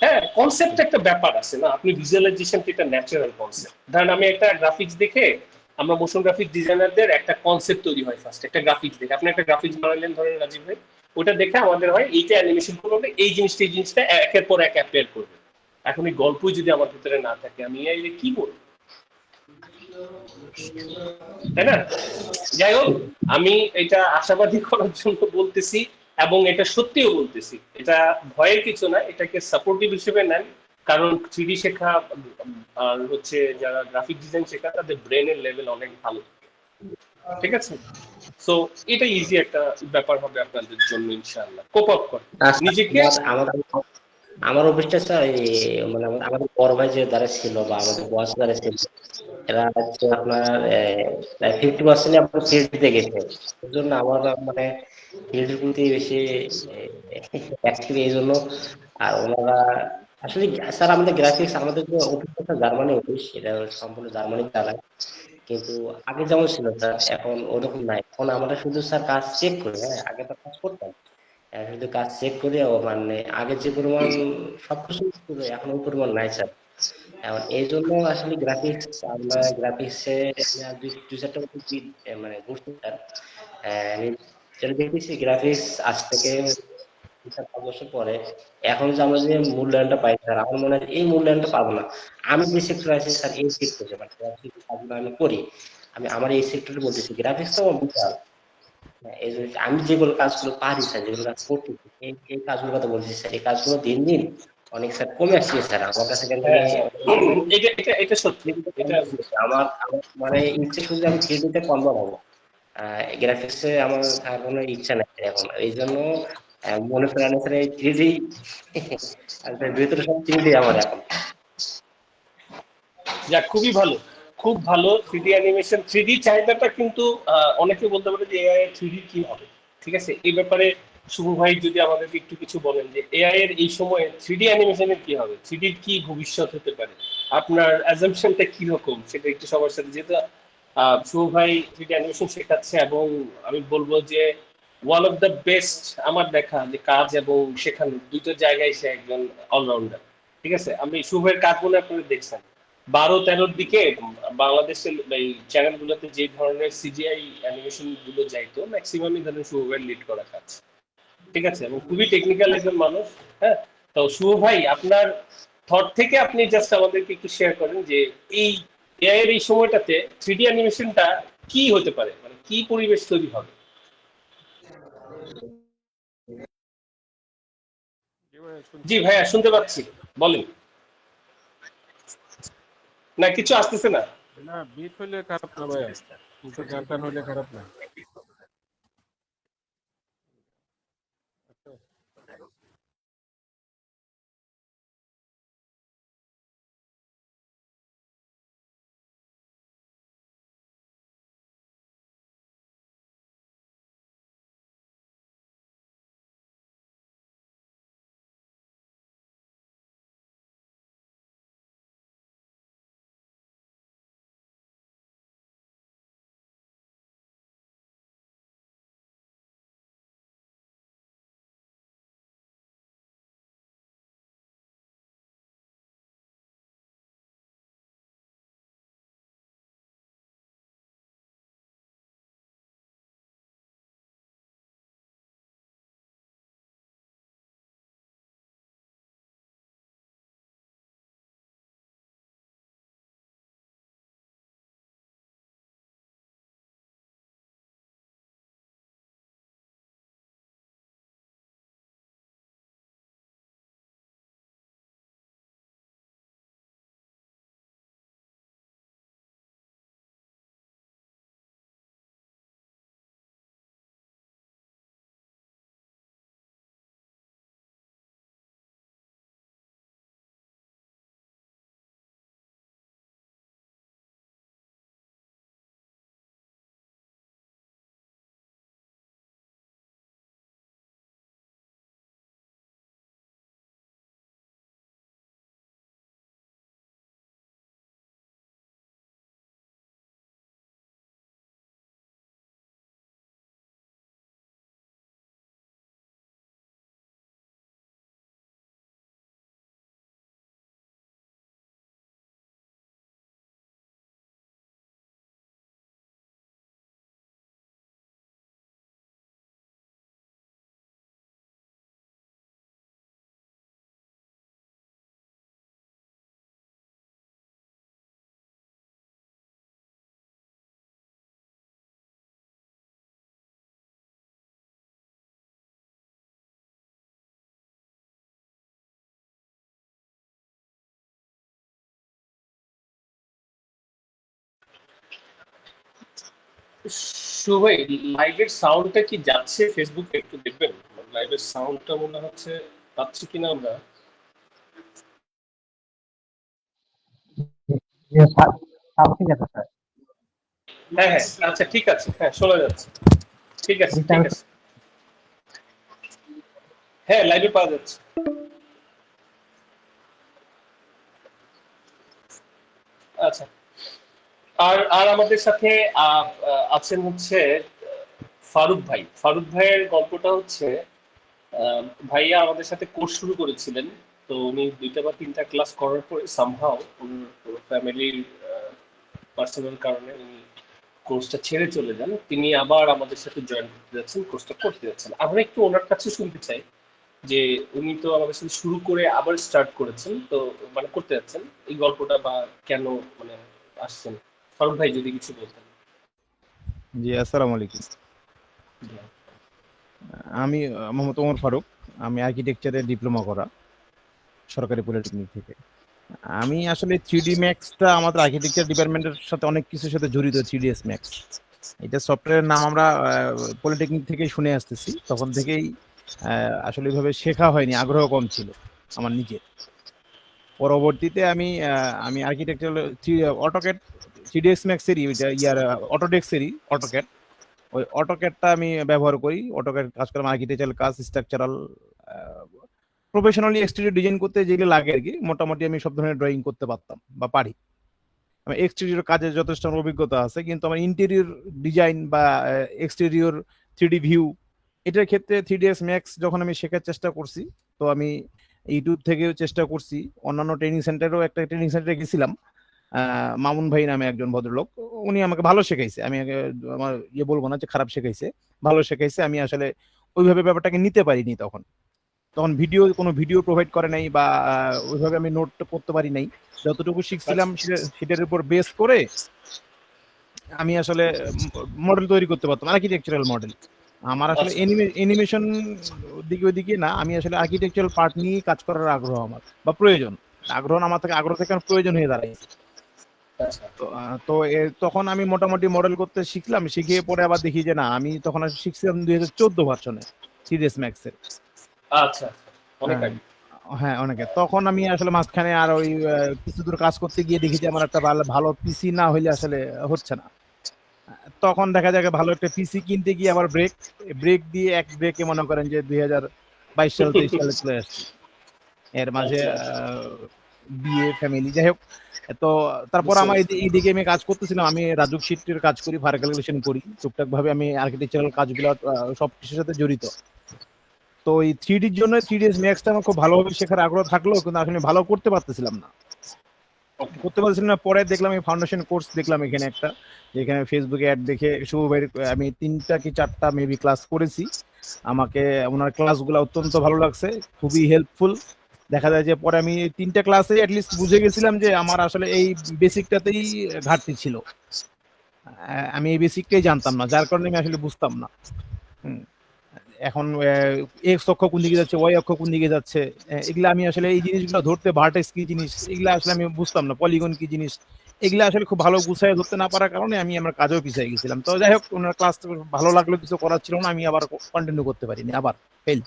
হ্যাঁ, কনসেপ্ট একটা ব্যাপার আছে না, আপনি ভিজুয়ালাইজেশন এটা ন্যাচারাল কনসেপ্ট। ধরেন আমি একটা গ্রাফিক্স দেখে, আমরা মোশন গ্রাফিক ডিজাইনারদের একটা কনসেপ্ট তৈরি হয় ফার্স্ট, একটা গ্রাফিক্স দেখে। আপনি একটা গ্রাফিক্স বানালেন ধরেন রাজীব ভাই, ওটা দেখে আমাদের হয় এইটা অ্যানিমেশন করবে, এই জিনিসটা এই জিনিসটা একের পর এক অ্যাপেয়ার করবে। এখন এই গল্পই যদি আমার ভিতরে না থাকে, আমি এই কি বলবো, তাই না? যাই হোক, আমি এটা আশাবাদী করার জন্য বলতেছি এবং এটা সত্যিও বলতেছি, এটা ভয়ের কিছু না, এটাকে সাপোর্টিভ হিসেবে নেন। কারণ থ্রিডি শেখা আর হচ্ছে যারা গ্রাফিক ডিজাইন শেখা, তাদের ব্রেনের লেভেল অনেক ভালো। ঠিক আছে, সো এটা ইজি একটা ব্যাপার হবে আপনাদের জন্য, ইনশাআল্লাহ কোপ আপ করেন নিজেকে। আমার আমার অফিসটা স্যার মানে আমাদের বড় ভাই যে যারা ছিল বা আমাদের বস যারা ছিল, এরা হচ্ছে আপনার প্রায় 50% আপনার ফিল্ডে গেছে। এই জন্য আমার মানে ফিল্ডের প্রতি বেশি অ্যাক্টিভ এই জন্য। আর ওনারা আসলে স্যার আমাদের গ্রাফিক্স, আমাদের যে অফিসটা জার্মানি অফিস, এটা সম্পূর্ণ জার্মানি চালায়। কিন্তু আগে যেমন ছিল স্যার, এখন ওরকম নাই। এখন আমরা শুধু স্যার কাজ চেক করি। হ্যাঁ, আগে তো কাজ করতাম, শুধু কাজ চেক করে মানে আগে যে পরিমাণ সবকিছু ছিল, এখন ওই পরিমাণ নাই স্যার। এখন এই জন্য আসলে গ্রাফিক্স, আমরা গ্রাফিক্সে দুই চারটা মতো মানে ঘুরছি স্যার। আমি যেটা দেখতেছি গ্রাফিক্স আজ থেকে 5 বছর পরে এখন যে আমরা যে মূল্যায়নটা পাই স্যার, আমার মনে হয় এই মূল্যায়নটা পাবো না। আমি যে সেক্টরে আছি স্যার, এই সেক্টরে মানে কাজগুলো আমি করি, আমি আমার এই সেক্টরে বলতেছি গ্রাফিক্স তো আমার বিশাল। এই যে আমি যেগুলো কাজগুলো পারি স্যার, যেগুলো কাজ করতেছি, এই কাজগুলোর কথা বলছি স্যার, এই কাজগুলো দিন দিন অনেক স্যার কমে আসছে স্যার। আমার কাছে কেন জানি হ্যাঁ হ্যাঁ, এটা এটা এটা সত্যি, এটা আমার আমার মানে ইচ্ছে শুধু আমি থ্রিডিতে কনভার্ট হবো, গ্রাফিক্সে আমার আর কোনো ইচ্ছা নাই এখন। এই জন্য মনে করেন স্যার এই থ্রিডি ভিতরে সব থ্রিডি আমার এখন। যাক, খুবই ভালো, খুব ভালো। থ্রিডি অ্যানিমেশন, থ্রিডি চাহিদাটা কিন্তু অনেকে বলতে পারে যে এআই এর থ্রিডি কি হবে। ঠিক আছে, এই ব্যাপারে শুভ ভাই যদি আমাদেরকে একটু কিছু বলেন যে এআই এর এই সময়ে থ্রিডি অ্যানিমেশনের কি হবে, থ্রিডির কি ভবিষ্যৎ হতে পারে, আপনার অ্যাজাম্পশনটা কি রকম, সেটা একটু সবার সাথে, যেহেতু শুভ ভাই থ্রিডি অ্যানিমেশন শেখাচ্ছে এবং আমি বলবো যে ওয়ান অফ দ্য বেস্ট আমার দেখা যে কাজ এবং শেখানোর দুটো জায়গায় সে একজন অলরাউন্ডার। ঠিক আছে, আমি শুভের কাজগুলো আপনারা দেখছেন 12-13 দিকে বাংলাদেশের এই চ্যানেলগুলোতে যে ধরনের সিজিআই অ্যানিমেশন গুলো যাইতো, ম্যাক্সিমামই ধরেন শুভের লিড করা কাজ। ঠিক আছে, এবং খুবই টেকনিক্যাল একজন মানুষ। হ্যাঁ, তো শুভ ভাই আপনার থট থেকে আপনি জাস্ট আমাদেরকে একটু শেয়ার করেন যে এই এআই এর এই সময়টাতে থ্রিডি অ্যানিমেশনটা কি হতে পারে, মানে কি পরিবেশ তৈরি হবে। জি ভাইয়া, শুনতে পাচ্ছি, বলেন। না, কিছু আসতেছে না। না, বিট হইলে খারাপ না ভাইয়া, কিন্তু গান টান হইলে খারাপ না। শুভ ভাই, লাইভের সাউন্ডটা কি যাচ্ছে ফেসবুকে, একটু দেখবেন। লাইভের সাউন্ডটা মনে হচ্ছে পাচ্ছি কিনা আমরা। যে সাউন্ড ঠিক আছে স্যার। হ্যাঁ হ্যাঁ, আচ্ছা ঠিক আছে, হ্যাঁ শোনা যাচ্ছে। ঠিক আছে ঠিক আছে, হ্যাঁ লাইভে পাওয়া যাচ্ছে। আচ্ছা, আর আর আমাদের সাথে আছেন হচ্ছে ফারুক ভাই। ফারুক ভাইয়ের গল্পটা হচ্ছে, ভাইয়া আমাদের সাথে কোর্স শুরু করেছিলেন। তো উনি 2টা বা 3টা ক্লাস করার পরে সামহাও ফ্যামিলির পার্সোনাল কারণে উনি কোর্সটা ছেড়ে চলে যান। তিনি আবার আমাদের সাথে জয়েন করতে যাচ্ছেন, কোর্সটা করতে যাচ্ছেন। আমরা একটু ওনার কাছে শুনতে চাই যে উনি তো আমাদের সাথে শুরু করে আবার স্টার্ট করেছেন, তো মানে করতে যাচ্ছেন এই গল্পটা, বা কেন মানে আসছেন। ফারুক ভাই যদি কিছু বলতেন। জি আসসালামু আলাইকুম। আমি মোহাম্মদ ওমর ফারুক। আমি আর্কিটেকচারে ডিপ্লোমা করা সরকারি পলিটেকনিক থেকে। আমি আসলে 3D ম্যাক্সটা আমাদের আর্কিটেকচার ডিপার্টমেন্টের সাথে অনেক কিছুর সাথে জড়িত। 3ds ম্যাক্স এটা সফটওয়্যারের নাম আমরা পলিটেকনিক থেকেই শুনে আসতেছি, তখন থেকেই আসলে এইভাবে শেখা হয়নি, আগ্রহ কম ছিল আমার নিজের। পরবর্তীতে আমি আর্কিটেকচার অটোক্যাড 3ds ম্যাক্সেরই ইয়ার অটোডেস্কেরই অটোক্যাড, ওই অটোক্যাডটা আমি ব্যবহার করি। অটোক্যাড কাজ করলাম, আর্কিটেকচারাল কাজ, স্ট্রাকচারাল, প্রফেশনালি এক্সটেরিয়র ডিজাইন করতে যেগুলো লাগে আর কি, মোটামুটি আমি সব ধরনের ড্রয়িং করতে পারতাম বা পারি। আমি এক্সটেরিয়র কাজে যথেষ্ট আমার অভিজ্ঞতা আছে, কিন্তু আমার ইন্টেরিয়র ডিজাইন বা এক্সটেরিয়র 3D ভিউ, এটার ক্ষেত্রে 3ds ম্যাক্স যখন আমি শেখার চেষ্টা করছি, তো আমি ইউটিউব থেকেও চেষ্টা করছি, অন্যান্য ট্রেনিং সেন্টারেও একটা ট্রেনিং সেন্টারে গেছিলাম। মামুন ভাই নামে একজন ভদ্রলোক, উনি আমাকে ভালো শেখাইছে। আমি আমার বলবো না যে খারাপ শেখাইছে, ভালো শেখাইছে। আমি আসলে ওইভাবে ব্যাপারটাকে নিতে পারিনি তখন। তখন কোনো ভিডিও প্রোভাইড করে নাই, বা ওইভাবে আমি নোট করতে পারি নাই। যতটুকু শিখছিলাম সেটার উপর বেস করে আমি আসলে মডেল তৈরি করতে পারতাম, আর্কিটেকচারাল মডেল। আমার আসলে আচ্ছা অ্যানিমেশন দিকে ওইদিকে না, আমি আসলে আর্কিটেকচারাল পার্ট নিয়ে কাজ করার আগ্রহ আমার, বা প্রয়োজন। আগ্রহ থেকে আমার প্রয়োজন হয়ে দাঁড়াইছে। আচ্ছা তো তখন আমি মোটামুটি মডেল করতে শিখলাম, শিখিয়ে পরে আবার দেখি যে না, আমি তখন শিখছিলাম 2014 ভার্সনে সিরিয়াস ম্যাক্সের। আচ্ছা অনেক হ্যাঁ, আগে। হ্যাঁ অনেকে। তখন আমি আসলে মাঝখানে আর ওই কিছু দূর কাজ করতে গিয়ে দেখি যে আমার একটা ভালো ভালো পিসি না হইলে আসলে হচ্ছে না। তখন দেখা যায় ভালো একটা পিসি কিনতে গিয়ে আবার ব্রেক ব্রেক দিয়ে এক ব্রেকে মনে করেন যে 2022 সাল 23 সালে চলে আসছি। এর মাঝে আচ্ছা আচ্ছা বিয়ে, ফ্যামিলি, যাই হোক। তো তারপর বুঝতে আমার পারছি। এইদিকে আমি কাজ করতেছিলাম, আমি রাজুক শিটের কাজ করি, ভাড়া ক্যালকুলেশন করি টুকটাক ভাবে, আমি আর্কিটেকচারাল কাজগুলো সব কিছুর সাথে জড়িত। তো এই 3ডির জন্য 3ds ম্যাক্সটা আমার খুব ভালোভাবে শেখার আগ্রহ থাকলো, কিন্তু আসলে ভালো করতে পারতেছিলাম না। ওকে পরে দেখলাম এই ফাউন্ডেশন কোর্স দেখলাম এখানে একটা, যেখানে ফেসবুকে অ্যাড দেখে শুভ ভাইয়ের আমি 3টা কি 4টা মেবি ক্লাস করেছি। আমাকে ওনার ক্লাসগুলো অত্যন্ত ভালো লাগছে, খুবই হেল্পফুল। দেখা যায় যে পরে আমি 3টা ক্লাসে অ্যাটলিস্ট বুঝে গেছিলাম যে আমার আসলে এই বেসিকটাতেই ঘাটতি ছিল। আমি এই বেসিকটাই জানতাম না, যার কারণে আমি আসলে বুঝতাম না। হুম। এখন এক্স অক্ষ কোন দিকে যাচ্ছে, ওয়াই অক্ষ কোন দিকে যাচ্ছে, এগুলা আমি আসলে এই জিনিসগুলো ধরতে, ভার্টেক্স কি জিনিস এগুলা আসলে আমি বুঝতাম না, পলিগন কি জিনিস এগুলা আসলে খুব ভালো গুছায় ধরতে না পারার কারণে আমি আমার কাজেও পিছিয়ে গেছিলাম। তো যাই হোক, ওনার ক্লাস ভালো লাগলো, কিছু করার ছিল না, আমি আবার কন্টিনিউ করতে পারিনি, আবার ফেল।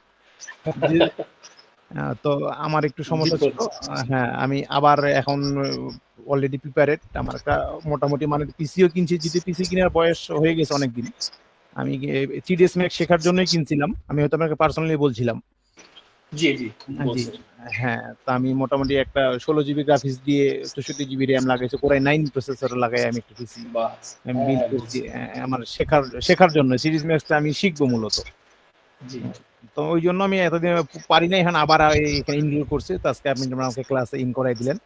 তো আমার একটু সমস্যা ছিল। বিপদ। হ্যাঁ, আমি আবার এখন অলরেডি প্রিপারেড, আমার একটা মোটামুটি মানে পিসিও কিনছি, যদি পিসি কেনার বয়স হয়ে গেছে অনেকদিন। আমি 3ds ম্যাক্স শেখার জন্যই কিনছিলাম, আমি হয়তো আপনাকে পার্সোনালি বলছিলাম। জি জি জি, বলছেন। হ্যাঁ। তো আমি মোটামুটি একটা 16 জিবি গ্রাফিক্স দিয়ে 64 জিবি র্যাম লাগাইছি, কোরাই 9 প্রসেসর লাগাই আমি একটা পিসি বাহ আমি হ্যাঁ বিল্ড হ্যাঁ করছি বলছি। আমার শেখার জন্য, সিরিজ ম্যাক্সটা আমি শিখবো মূলত। জি তো ওই জন্য আমি এতদিন পারি না, এখন আবার এখানে ইনক্লুড করছি। তো আজকে আপনি যেমন আমাকে ক্লাসে ইন করাই দিলেন,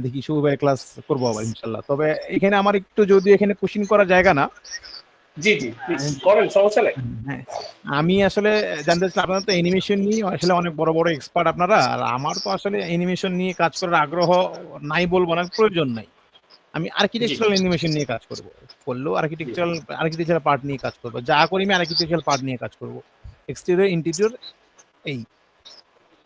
দেখি শুভ ভাই ক্লাস করবো আবার ইনশাল্লাহ। তবে এখানে আমার একটু, যদি এখানে কোশ্চিন করার জায়গা না, জি জি প্লিজ করেন, সমস্যা নাই। হ্যাঁ, আমি আসলে জানতে চাচ্ছি, আপনারা তো অ্যানিমেশন নিয়ে আসলে অনেক বড় বড় এক্সপার্ট আপনারা, আর আমার তো আসলে অ্যানিমেশন নিয়ে কাজ করার আগ্রহ নাই বলবো না, প্রয়োজন নাই। আমি জি আর্কিটেকচারাল অ্যানিমেশন নিয়ে কাজ করব, করলেও জি আর্কিটেকচারাল পার্ট নিয়ে কাজ করব, যা করি আমি আর্কিটেকচারাল পার্ট নিয়ে কাজ করব, এক্সটেরিয়র ইন্টেরিয়র, এই।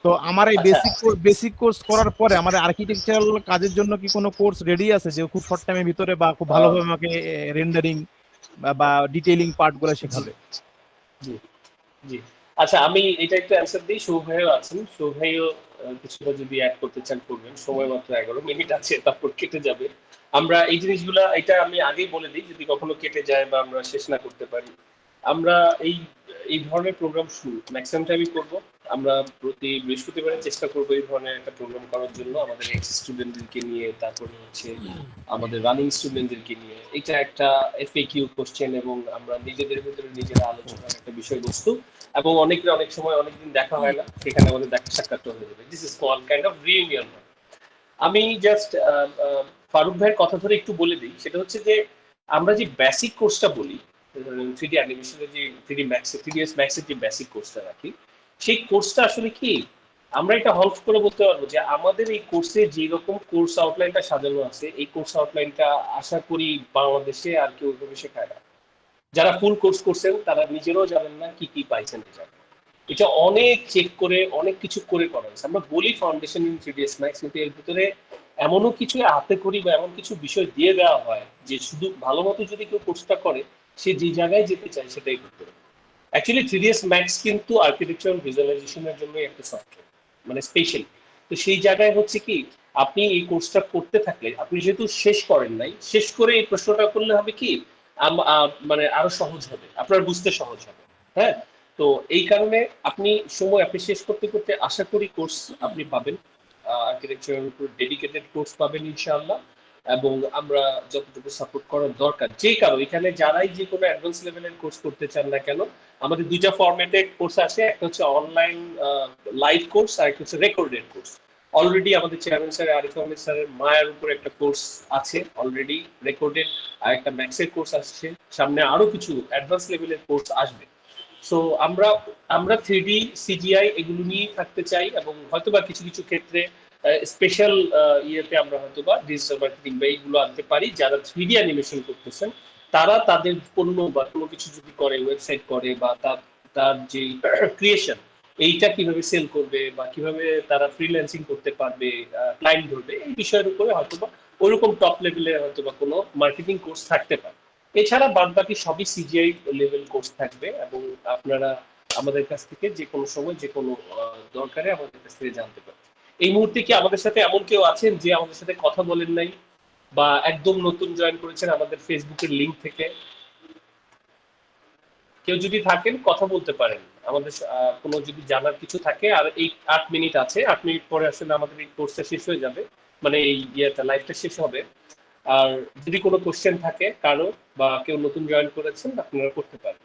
তো আমার এই আচ্ছা বেসিক কোর্স করার পরে আমার আর্কিটেকচারাল কাজের জন্য কি কোনো কোর্স রেডি আছে, যে খুব শর্ট টাইমের ভিতরে বা খুব আহ, ভালোভাবে আমাকে রেন্ডারিং বা ডিটেইলিং পার্ট গুলো জি শেখাবে? জি জি আচ্ছা আমি এটা একটু অ্যান্সার দিই। শুভ ভাইও আছেন, শুভ ভাইও কিছুটা যদি অ্যাড করতে চান করবেন। সময় মাত্র 11 মিনিট আছে, তারপর কেটে যাবে। আমরা এই জিনিসগুলা, এটা আমি আগেই বলে দিই, যদি কখনো কেটে যায় বা আমরা শেষ না করতে পারি, আমরা এই এই ধরনের প্রোগ্রাম শুরু ম্যাক্সিমাম টাইমই করব। আমরা প্রতি বৃহস্পতিবারে চেষ্টা করবো এই ধরনের একটা প্রোগ্রাম করার জন্য, আমাদের এক্স স্টুডেন্টদেরকে নিয়ে, তারপরে হচ্ছে আমাদের রানিং স্টুডেন্টদেরকে নিয়ে। এটা একটা এফএকিউ কোশ্চেন এবং আমরা নিজেদের ভিতরে নিজেরা আলোচনার একটা বিষয়বস্তু, এবং অনেক সময় অনেকদিন দেখা হয় না, সেখানে আমাদের দেখা সাক্ষাৎ হয়ে যাবে। This is small kind of reunion. আমি জাস্ট ফারুক ভাইয়ের কথা ধরে একটু বলে দিই, সেটা হচ্ছে যে আমরা যে বেসিক কোর্সটা বলি, 3D অ্যানিমেশনের যে 3D ম্যাক্স 3ds ম্যাক্সের যে বেসিক কোর্সটা রাখি, সেই কোর্সটা আসলে কি, আমরা এটা হলফ করে বলতে পারবো যে আমাদের এই কোর্সে যে রকম কোর্স আউটলাইনটা সাজানো আছে, এই কোর্স আউটলাইনটা আশা করি বাংলাদেশে আর কেউ ওইভাবে শেখায় না। যারা ফুল কোর্স করছেন তারা নিজেরাও জানেন না কি কি পাইছেন। এটা অনেক চেক করে, অনেক কিছু করে করা হয়েছে। আমরা বলি ফাউন্ডেশন ইন 3ds ম্যাক্স, কিন্তু এর ভিতরে এমনও কিছু হাতে করি বা এমন কিছু বিষয় দিয়ে দেওয়া হয় যে শুধু ভালো মতো যদি কেউ কোর্সটা করে, সে যে জায়গায় যেতে চায় সেটাই করতে পারে। অ্যাকচুয়ালি 3ds ম্যাক্স কিন্তু আর্কিটেকচারাল ভিজুয়ালাইজেশনের জন্য একটা সফটওয়্যার, মানে স্পেশাল। তো সেই জায়গায় হচ্ছে কি, আপনি এই কোর্সটা করতে থাকলে, আপনি যেহেতু শেষ করেন নাই, শেষ করে এই প্রশ্নটা করলে হবে কি, মানে আরো সহজ হবে, আপনার বুঝতে সহজ হবে। হ্যাঁ, তো এই কারণে আপনি শেষ করতে করতে আশা করি কোর্স আপনি পাবেন, আর্কিটেকচারের উপর ডেডিকেটেড কোর্স পাবেন ইনশাআল্লাহ। এবং আমরা যতটুকু সাপোর্ট করার দরকার, যে কারো এখানে যারাই যে কোনো অ্যাডভান্স লেভেলের কোর্স করতে চান না কেন, আমাদের দুইটা ফরম্যাটে কোর্স আছে। একটা হচ্ছে অনলাইন লাইভ কোর্স, আর একটা হচ্ছে রেকর্ডেড কোর্স। অলরেডি আমাদের চেয়ারম্যান স্যার আরিফ আহমেদ স্যারের মায়ের উপর একটা কোর্স আছে অলরেডি রেকর্ডেড, আর একটা ম্যাক্সের কোর্স আসছে, সামনে আরো কিছু অ্যাডভান্স লেভেলের কোর্স আসবে। সো আমরা আমরা 3D সিজিআই এগুলো নিয়েই থাকতে চাই, এবং হয়তোবা কিছু কিছু ক্ষেত্রে স্পেশাল ইয়েতে আমরা হয়তোবা ডিজিটাল মার্কেটিং বা এইগুলো আনতে পারি। যারা 3D অ্যানিমেশন করতেছেন তারা তাদের পণ্য বা কোনো কিছু যদি করে, ওয়েবসাইট করে বা তার তার যে ক্রিয়েশন, এইটা কিভাবে সেল করবে বা কিভাবে তারা ফ্রিল্যান্সিং করতে পারবে, ক্লায়েন্ট ধরবে, এই বিষয়ের উপরে হয়তো বা ওইরকম টপ লেভেলে হয়তো বা কোনো মার্কেটিং কোর্স থাকতে পারে। এছাড়া বাদ বাকি সবই সিজিআই লেভেল কোর্স থাকবে, এবং আপনারা আমাদের কাছ থেকে যে কোনো সময় যে কোনো দরকারে আমাদের কাছ থেকে জানতে পারেন। এই মুহূর্তে কি আমাদের সাথে এমন কেউ আছেন যে আমাদের সাথে কথা বলেন নাই বা একদম নতুন জয়েন করেছেন আমাদের ফেসবুকের লিংক থেকে? কেউ যদি থাকেন কথা বলতে পারেন আমাদের কোনো যদি জানার কিছু থাকে। আর এই 8 মিনিট আছে, 8 মিনিট পরে আসলে আমাদের এই কোর্সটা শেষ হয়ে যাবে, মানে এই ইয়েটা লাইভটা শেষ হবে। আর যদি কোনো কোশ্চেন থাকে কারো বা কেউ নতুন জয়েন করেছেন, আপনারা করতে পারেন।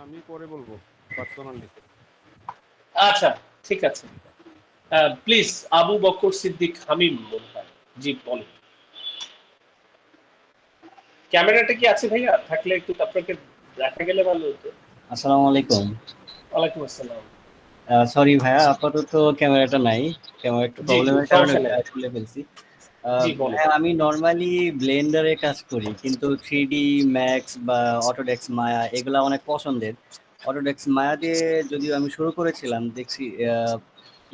আমি পরে বলবো পার্সোনালি। আচ্ছা, ঠিক আছে। প্লিজ, আবু বকর সিদ্দিক হামিম মনে হয়। জি বলেন। ক্যামেরাটা কি আছে ভাইয়া? থাকলে একটু আপনাকে দেখা গেলে ভালো হতো। আসসালামু আলাইকুম। ওয়ালাইকুম আসসালাম। সরি ভাইয়া, আপাতত ক্যামেরাটা নাই, ক্যামেরা একটু জি, প্রবলেমের কারণে সমস্যা নেই। খুলে ফেলছি। জি বলেন। ভাইয়া, আমি নর্মালি ব্লেন্ডারে কাজ করি, কিন্তু 3D ম্যাক্স বা অটোডেস্ক মায়া এগুলা অনেক পছন্দের। অটোডেস্ক মায়া দিয়ে যদিও আমি শুরু করেছিলাম, দেখছি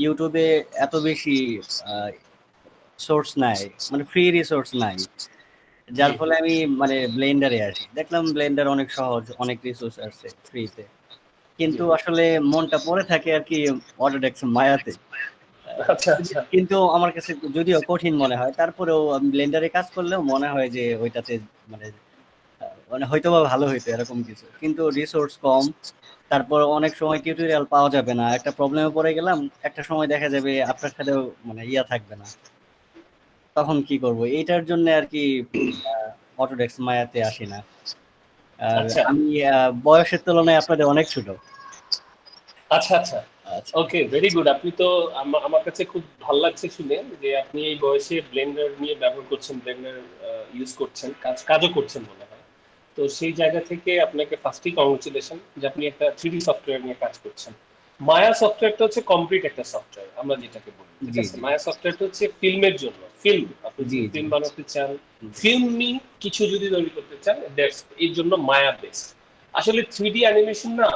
ইউটিউবে এত বেশি সোর্স নাই, মানে ফ্রি রিসোর্স নাই, যার জি ফলে আমি মানে ব্লেন্ডারে আসি। দেখলাম ব্লেন্ডার অনেক সহজ, অনেক রিসোর্স আছে ফ্রিতে, জি। কিন্তু আসলে মনটা পড়ে থাকে আর কি অটোডেস্ক মায়াতে। আচ্ছা আচ্ছা। কিন্তু আমার কাছে যদিও কঠিন মনে হয়, তারপরেও আমি ব্লেন্ডারে কাজ করলেও মনে হয় যে ওইটাতে মানে মানে হয়তো বা ভালো হইতো এরকম কিছু, কিন্তু রিসোর্স কম। তারপর অনেক সময় টিউটোরিয়াল পাওয়া যাবে না, একটা প্রবলেমে পড়ে গেলাম, একটা সময় দেখা যাবে আপনার সাথেও মানে ইয়া থাকবে না, তখন কি করব? এইটার জন্য আর কি অটোডেস্ক মায়াতে আসি না। আর আচ্ছা আমি বয়সের তুলনায় আপনাদের অনেক ছোট। আচ্ছা। আচ্ছা, আচ্ছা। ওকে, ভেরি গুড। আপনি তো আমার কাছে খুব ভালো লাগছে শুনে যে আপনি এই বয়সে ব্লেন্ডার নিয়ে ব্যবহার করছেন, ব্লেন্ডার ইউজ করছেন, কাজও করছেন মনে হয়। তো সেই জায়গা থেকে আপনাকে ফার্স্টলি কংগ্রেচুলেশন যে আপনি একটা 3D সফটওয়্যার নিয়ে কাজ করছেন। মায়া সফটওয়্যারটা হচ্ছে কমপ্লিট একটা সফটওয়্যার, আমরা যেটাকে বলি, ঠিক জি আছে? জি মায়া সফটওয়্যারটা হচ্ছে ফিল্মের জন্য। ফিল্ম, আপনি জি যদি জি ফিল্ম বানাতে চান, জি ফিল্মি কিছু যদি তৈরি করতে চান, এর জন্য মায়া বেস্ট। আসলে 3D অ্যানিমেশন না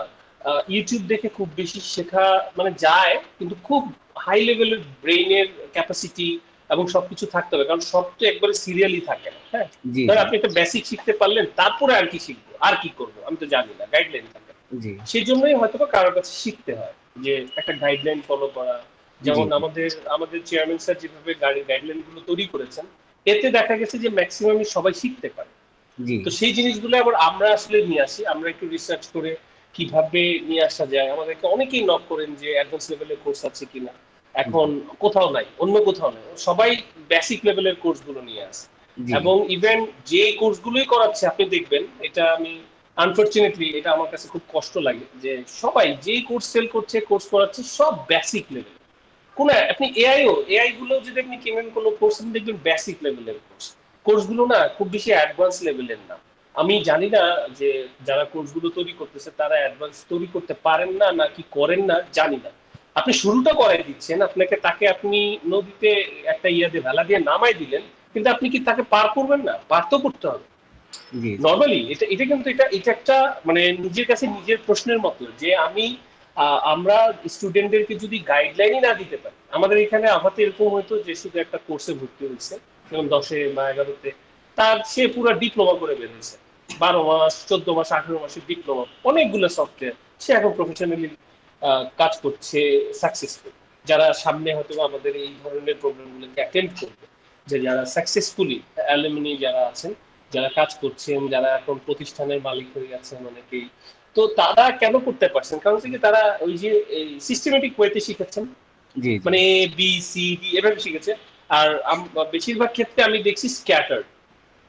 ইউটিউব দেখে খুব বেশি শেখা মানে যায়, কিন্তু খুব হাই লেভেলের ব্রেইনের ক্যাপাসিটি এবং সবকিছু থাকতে হবে, কারণ সব তো একবারে সিরিয়ালি থাকে না। হ্যাঁ, জি ধর জি আপনি একটা বেসিক শিখতে পারলেন, তারপরে আর কি শিখবো, আর কি করবো আমি তো জানি না, গাইডলাইন থাকে। জি সেই জন্যই হয়তো বা কারোর কাছে শিখতে হয় যে একটা গাইডলাইন ফলো করা। জি যেমন আমাদের আমাদের চেয়ারম্যান স্যার যেভাবে গাইডলাইন গুলো তৈরি করেছেন, এতে দেখা গেছে যে ম্যাক্সিমামই সবাই শিখতে পারে। জি তো সেই জিনিসগুলো আবার আমরা আসলে নিয়ে আসি, আমরা একটু রিসার্চ করে কিভাবে নিয়ে আসা যায়। আমাদেরকে অনেকেই নক করেন যে অ্যাডভান্স লেভেলের কোর্স আছে কিনা, এখন কোথাও নাই, অন্য কোথাও নাই, সবাই বেসিক লেভেলের কোর্স গুলো নিয়ে আসে। জি এবং ইভেন যে কোর্স গুলোই করাচ্ছে আপনি দেখবেন, এটা আমি আনফরচুনেটলি এটা আমার কাছে খুব কষ্ট লাগে যে সবাই যেই কোর্স সেল করছে, কোর্স করাচ্ছে সব বেসিক লেভেল। কোন আপনি এআই গুলো যদি আপনি কিনেন কোনো কোর্স, আপনি দেখবেন বেসিক লেভেলের কোর্স। কোর্সগুলো না খুব বেশি অ্যাডভান্স লেভেলের না। আমি জানি না যে যারা কোর্সগুলো তৈরি করতেছে তারা অ্যাডভান্স তৈরি করতে পারেন না নাকি করেন না, জানি না। আপনি শুরুটা করাই দিচ্ছেন, আপনাকে তাকে আপনি নদীতে একটা ইয়া দিয়ে ভেলা দিয়ে নামাই দিলেন, কিন্তু আপনি কি তাকে পার করবেন না? পার তো করতে হবে জি নর্মালি। এটা এটা কিন্তু এটা এটা একটা মানে নিজের কাছে নিজের প্রশ্নের মতো যে আমি আমরা স্টুডেন্টদেরকে যদি গাইডলাইনই না দিতে পারি। আমাদের এখানে আমাদের এরকম হয়তো যে শুধু একটা কোর্সে ভর্তি হয়েছে, যেমন 10-এ বা 11-তে, তার সে পুরো ডিপ্লোমা করে বেরিয়েছে, 12 মাস 14 মাস 18 মাসের ডিপ্লোমা, অনেকগুলো সফটওয়্যার, সে এখন প্রফেশনালি কাজ করছে, সাকসেসফুল। যারা সামনে হয়তো আমাদের এই ধরনের প্রোগ্রামগুলোকে অ্যাটেন্ড করবে, যে যারা সাকসেসফুলি অ্যালুমিনি যারা আছেন, যারা কাজ করছেন, যারা এখন প্রতিষ্ঠানের মালিক হয়ে গেছেন অনেকেই, তো তারা কেন করতে পারছেন? কারণ হচ্ছে কি তারা ওই যে সিস্টেমেটিক ওয়েতে শিখেছেন, জি জি মানে এ বি সি ডি এভাবে শিখেছে। আর বেশিরভাগ ক্ষেত্রে আমি দেখছি স্ক্যাটার্ড।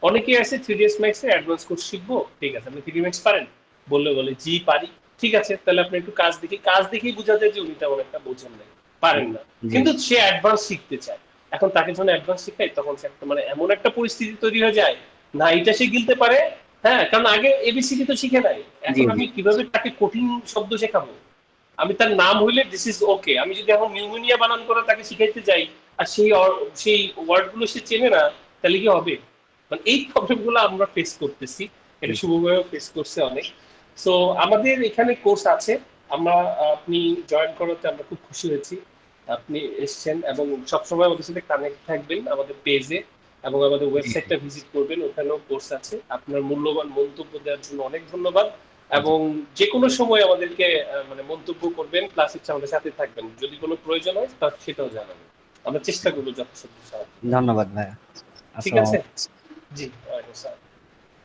অনেকেই আছে 3ds ম্যাক্স এ অ্যাডভান্স কোর্স শিখবো, ঠিক আছে আপনি 3D ম্যাক্স পারেন, বললে বলে জি পারি, ঠিক আছে তাহলে আপনি একটু কাজ দেখেই বোঝা যায় যে উনি তেমন একটা বোঝেন না, পারেন না, জি কিন্তু সে অ্যাডভান্স শিখতে চায়। এখন তাকে যখন অ্যাডভান্স শিখাই, তখন সে একটা মানে এমন একটা পরিস্থিতি তৈরি হয়ে যায়, না এটা সে গিলতে পারে। হ্যাঁ, কারণ আগে এবিসিডি তো শিখে নাই, জি এখন জি আমি কিভাবে তাকে কঠিন শব্দ শেখাবো? আমি তার নাম হইলে দিস ইজ ওকে। আমি যদি এখন নিউমোনিয়া বানান করে তাকে শিখাইতে যাই আর সেই ওয়ার্ড গুলো সে চেনে না, তাহলে কি হবে? মানে এই প্রবলেম গুলো আমরা ফেস করতেছি, এটা শুভভাবে ফেস করছে অনেক। সো আমাদের এখানে কোর্স আছে, আমরা আপনি জয়েন করাতে আমরা খুব খুশি হয়েছি, আপনি এসছেন এবং সবসময় আমাদের সাথে কানেক্ট থাকবেন আমাদের পেজে এবং আমাদের ওয়েবসাইটটা ভিজিট করবেন, ওখানেও কোর্স আছে। আপনার মূল্যবান মন্তব্য দেওয়ার জন্য অনেক ধন্যবাদ এবং যে কোনো সময় আমাদেরকে মানে মন্তব্য করবেন, প্লাস হচ্ছে আমাদের সাথে থাকবেন, যদি কোনো প্রয়োজন হয় তার সেটাও জানাবেন, আমরা চেষ্টা করবো যথাসাধ্য সাহায্য। ধন্যবাদ ভাইয়া। ঠিক আছে, জি ওয়ালাইকুম আসসালাম।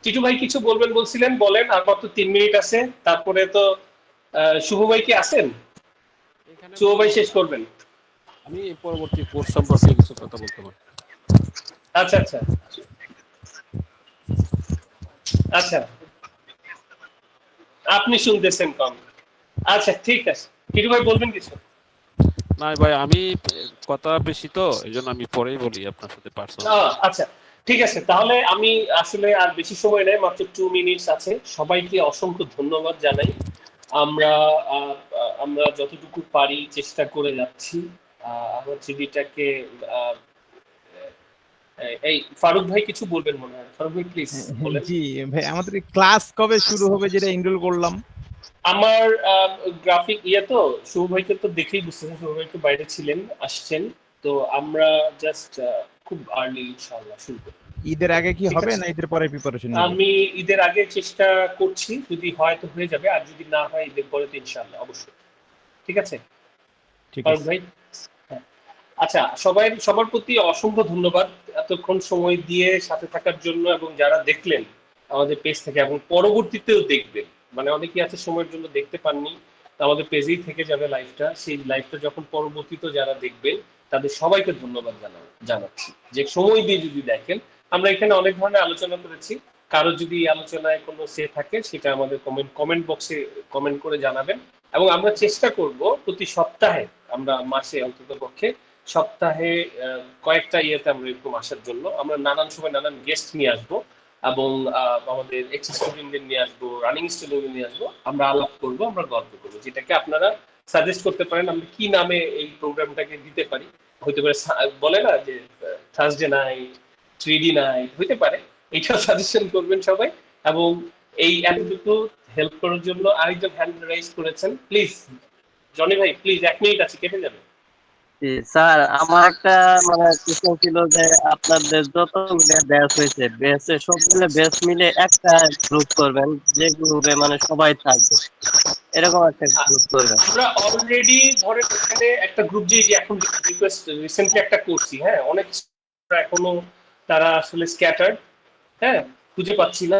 টিটু ভাই কিছু বলবেন বলছিলেন, বলেন, আর মাত্র 3 মিনিট আছে, তারপরে তো শুভ ভাই কি আছেন? এখানে শুভ ভাই শেষ করবেন। আমি পরবর্তী কোর্স সম্পর্কে কিছু কথা বলতে পারি। আচ্ছা আচ্ছা আচ্ছা, আপনি শুনতেছেন কম। আচ্ছা ঠিক আছে, টিটু ভাই বলবেন কিছু? না ভাই, আমি কথা বেশি তো, এই জন্য আমি পরেই বলি আপনার সাথে পার্সোনাল। আচ্ছা ঠিক আছে, তাহলে আমি আসলে আর বেশি সময় নেই, মাত্র 2 মিনিটস আছে। সবাইকে অসংখ্য ধন্যবাদ জানাই। আমরা আমরা যতটুকু পারি চেষ্টা করে যাচ্ছি আমার জিডিটাকে। এই ফারুক ভাই কিছু বলবেন মনে হয়, ফারুক ভাই প্লিজ বলেন। জি ভাই, আমাদের ক্লাস কবে শুরু হবে যেটা এনরোল করলাম? আমার গ্রাফিক ইয়ে তো শুভ ভাইকে তো দেখেই বুঝতেছেন, শুভ ভাই তো বাইরে ছিলেন, আসছেন, তো আমরা জাস্ট খুব আর্লি ইনশাআল্লাহ শুরু করব। ঈদের আগে কি হবে না ঈদের পরে প্রিপারেশন নেব? আমি ঈদের আগে চেষ্টা করছি, যদি হয় তো হয়ে যাবে, আর যদি না হয় ঈদের পরে তো ইনশাআল্লাহ অবশ্যই। ঠিক আছে ঠিক ফারুক আছে ভাই? হ্যাঁ। আচ্ছা, সবার প্রতি অসংখ্য ধন্যবাদ এতক্ষণ সময় দিয়ে সাথে থাকার জন্য, এবং যারা দেখলেন আমাদের পেজ থেকে এবং পরবর্তীতেও দেখবেন, মানে অনেকেই আছে সময়ের জন্য দেখতে পাননি, আমাদের পেজেই থেকে যাবে লাইভটা, সেই লাইভটা যখন পরবর্তীতে যারা দেখবেন তাদের সবাইকে ধন্যবাদ জানাচ্ছি যে সময় দিয়ে যদি দেখেন। আমরা এখানে অনেক ধরনের আলোচনা করেছি, কারো যদি এই আলোচনায় কোনো সে থাকে সেটা আমাদের কমেন্ট বক্সে কমেন্ট করে জানাবেন, এবং আমরা চেষ্টা করব প্রতি সপ্তাহে, আমরা মাসে অন্তত পক্ষে সপ্তাহে কয়েকটা ইয়েতে আমরা এরকম আসার জন্য, আমরা নানান সময় নানান গেস্ট নিয়ে আসবো এবং আমাদের এক্স স্টুডেন্টদের নিয়ে আসবো, রানিং স্টুডেন্টদের নিয়ে আসবো, আমরা আলাপ করবো, আমরা গল্প করবো, যেটাকে আপনারা সাজেস্ট করতে পারেন আমরা কি নামে এই প্রোগ্রামটাকে দিতে পারি। হইতে পারে বলে না যে থার্সডে নাইট, 3D নাইট হইতে পারে, এইটা সাজেশন করবেন সবাই। এবং এই এতটুকু হেল্প করার জন্য আরেকজন হ্যান্ড রাইজ করেছেন, প্লিজ জনি ভাই প্লিজ 1 মিনিট আছে, কেটে যাবে। স্যার, আমার একটা মানে কোশ্চেন ছিল যে আপনাদের যতগুলো ব্যাচ হয়েছে, ব্যাচে সবগুলো ব্যাচ মিলে একটা গ্রুপ করবেন, যে গ্রুপে মানে সবাই থাকবে, এরকম একটা গ্রুপ করবেন। আমরা অলরেডি ধরে এখানে একটা গ্রুপ যে এখন রিকোয়েস্ট রিসেন্টলি একটা করছি, হ্যাঁ, অনেক এখনো তারা আসলে স্ক্যাটার্ড, হ্যাঁ, খুঁজে পাচ্ছি না।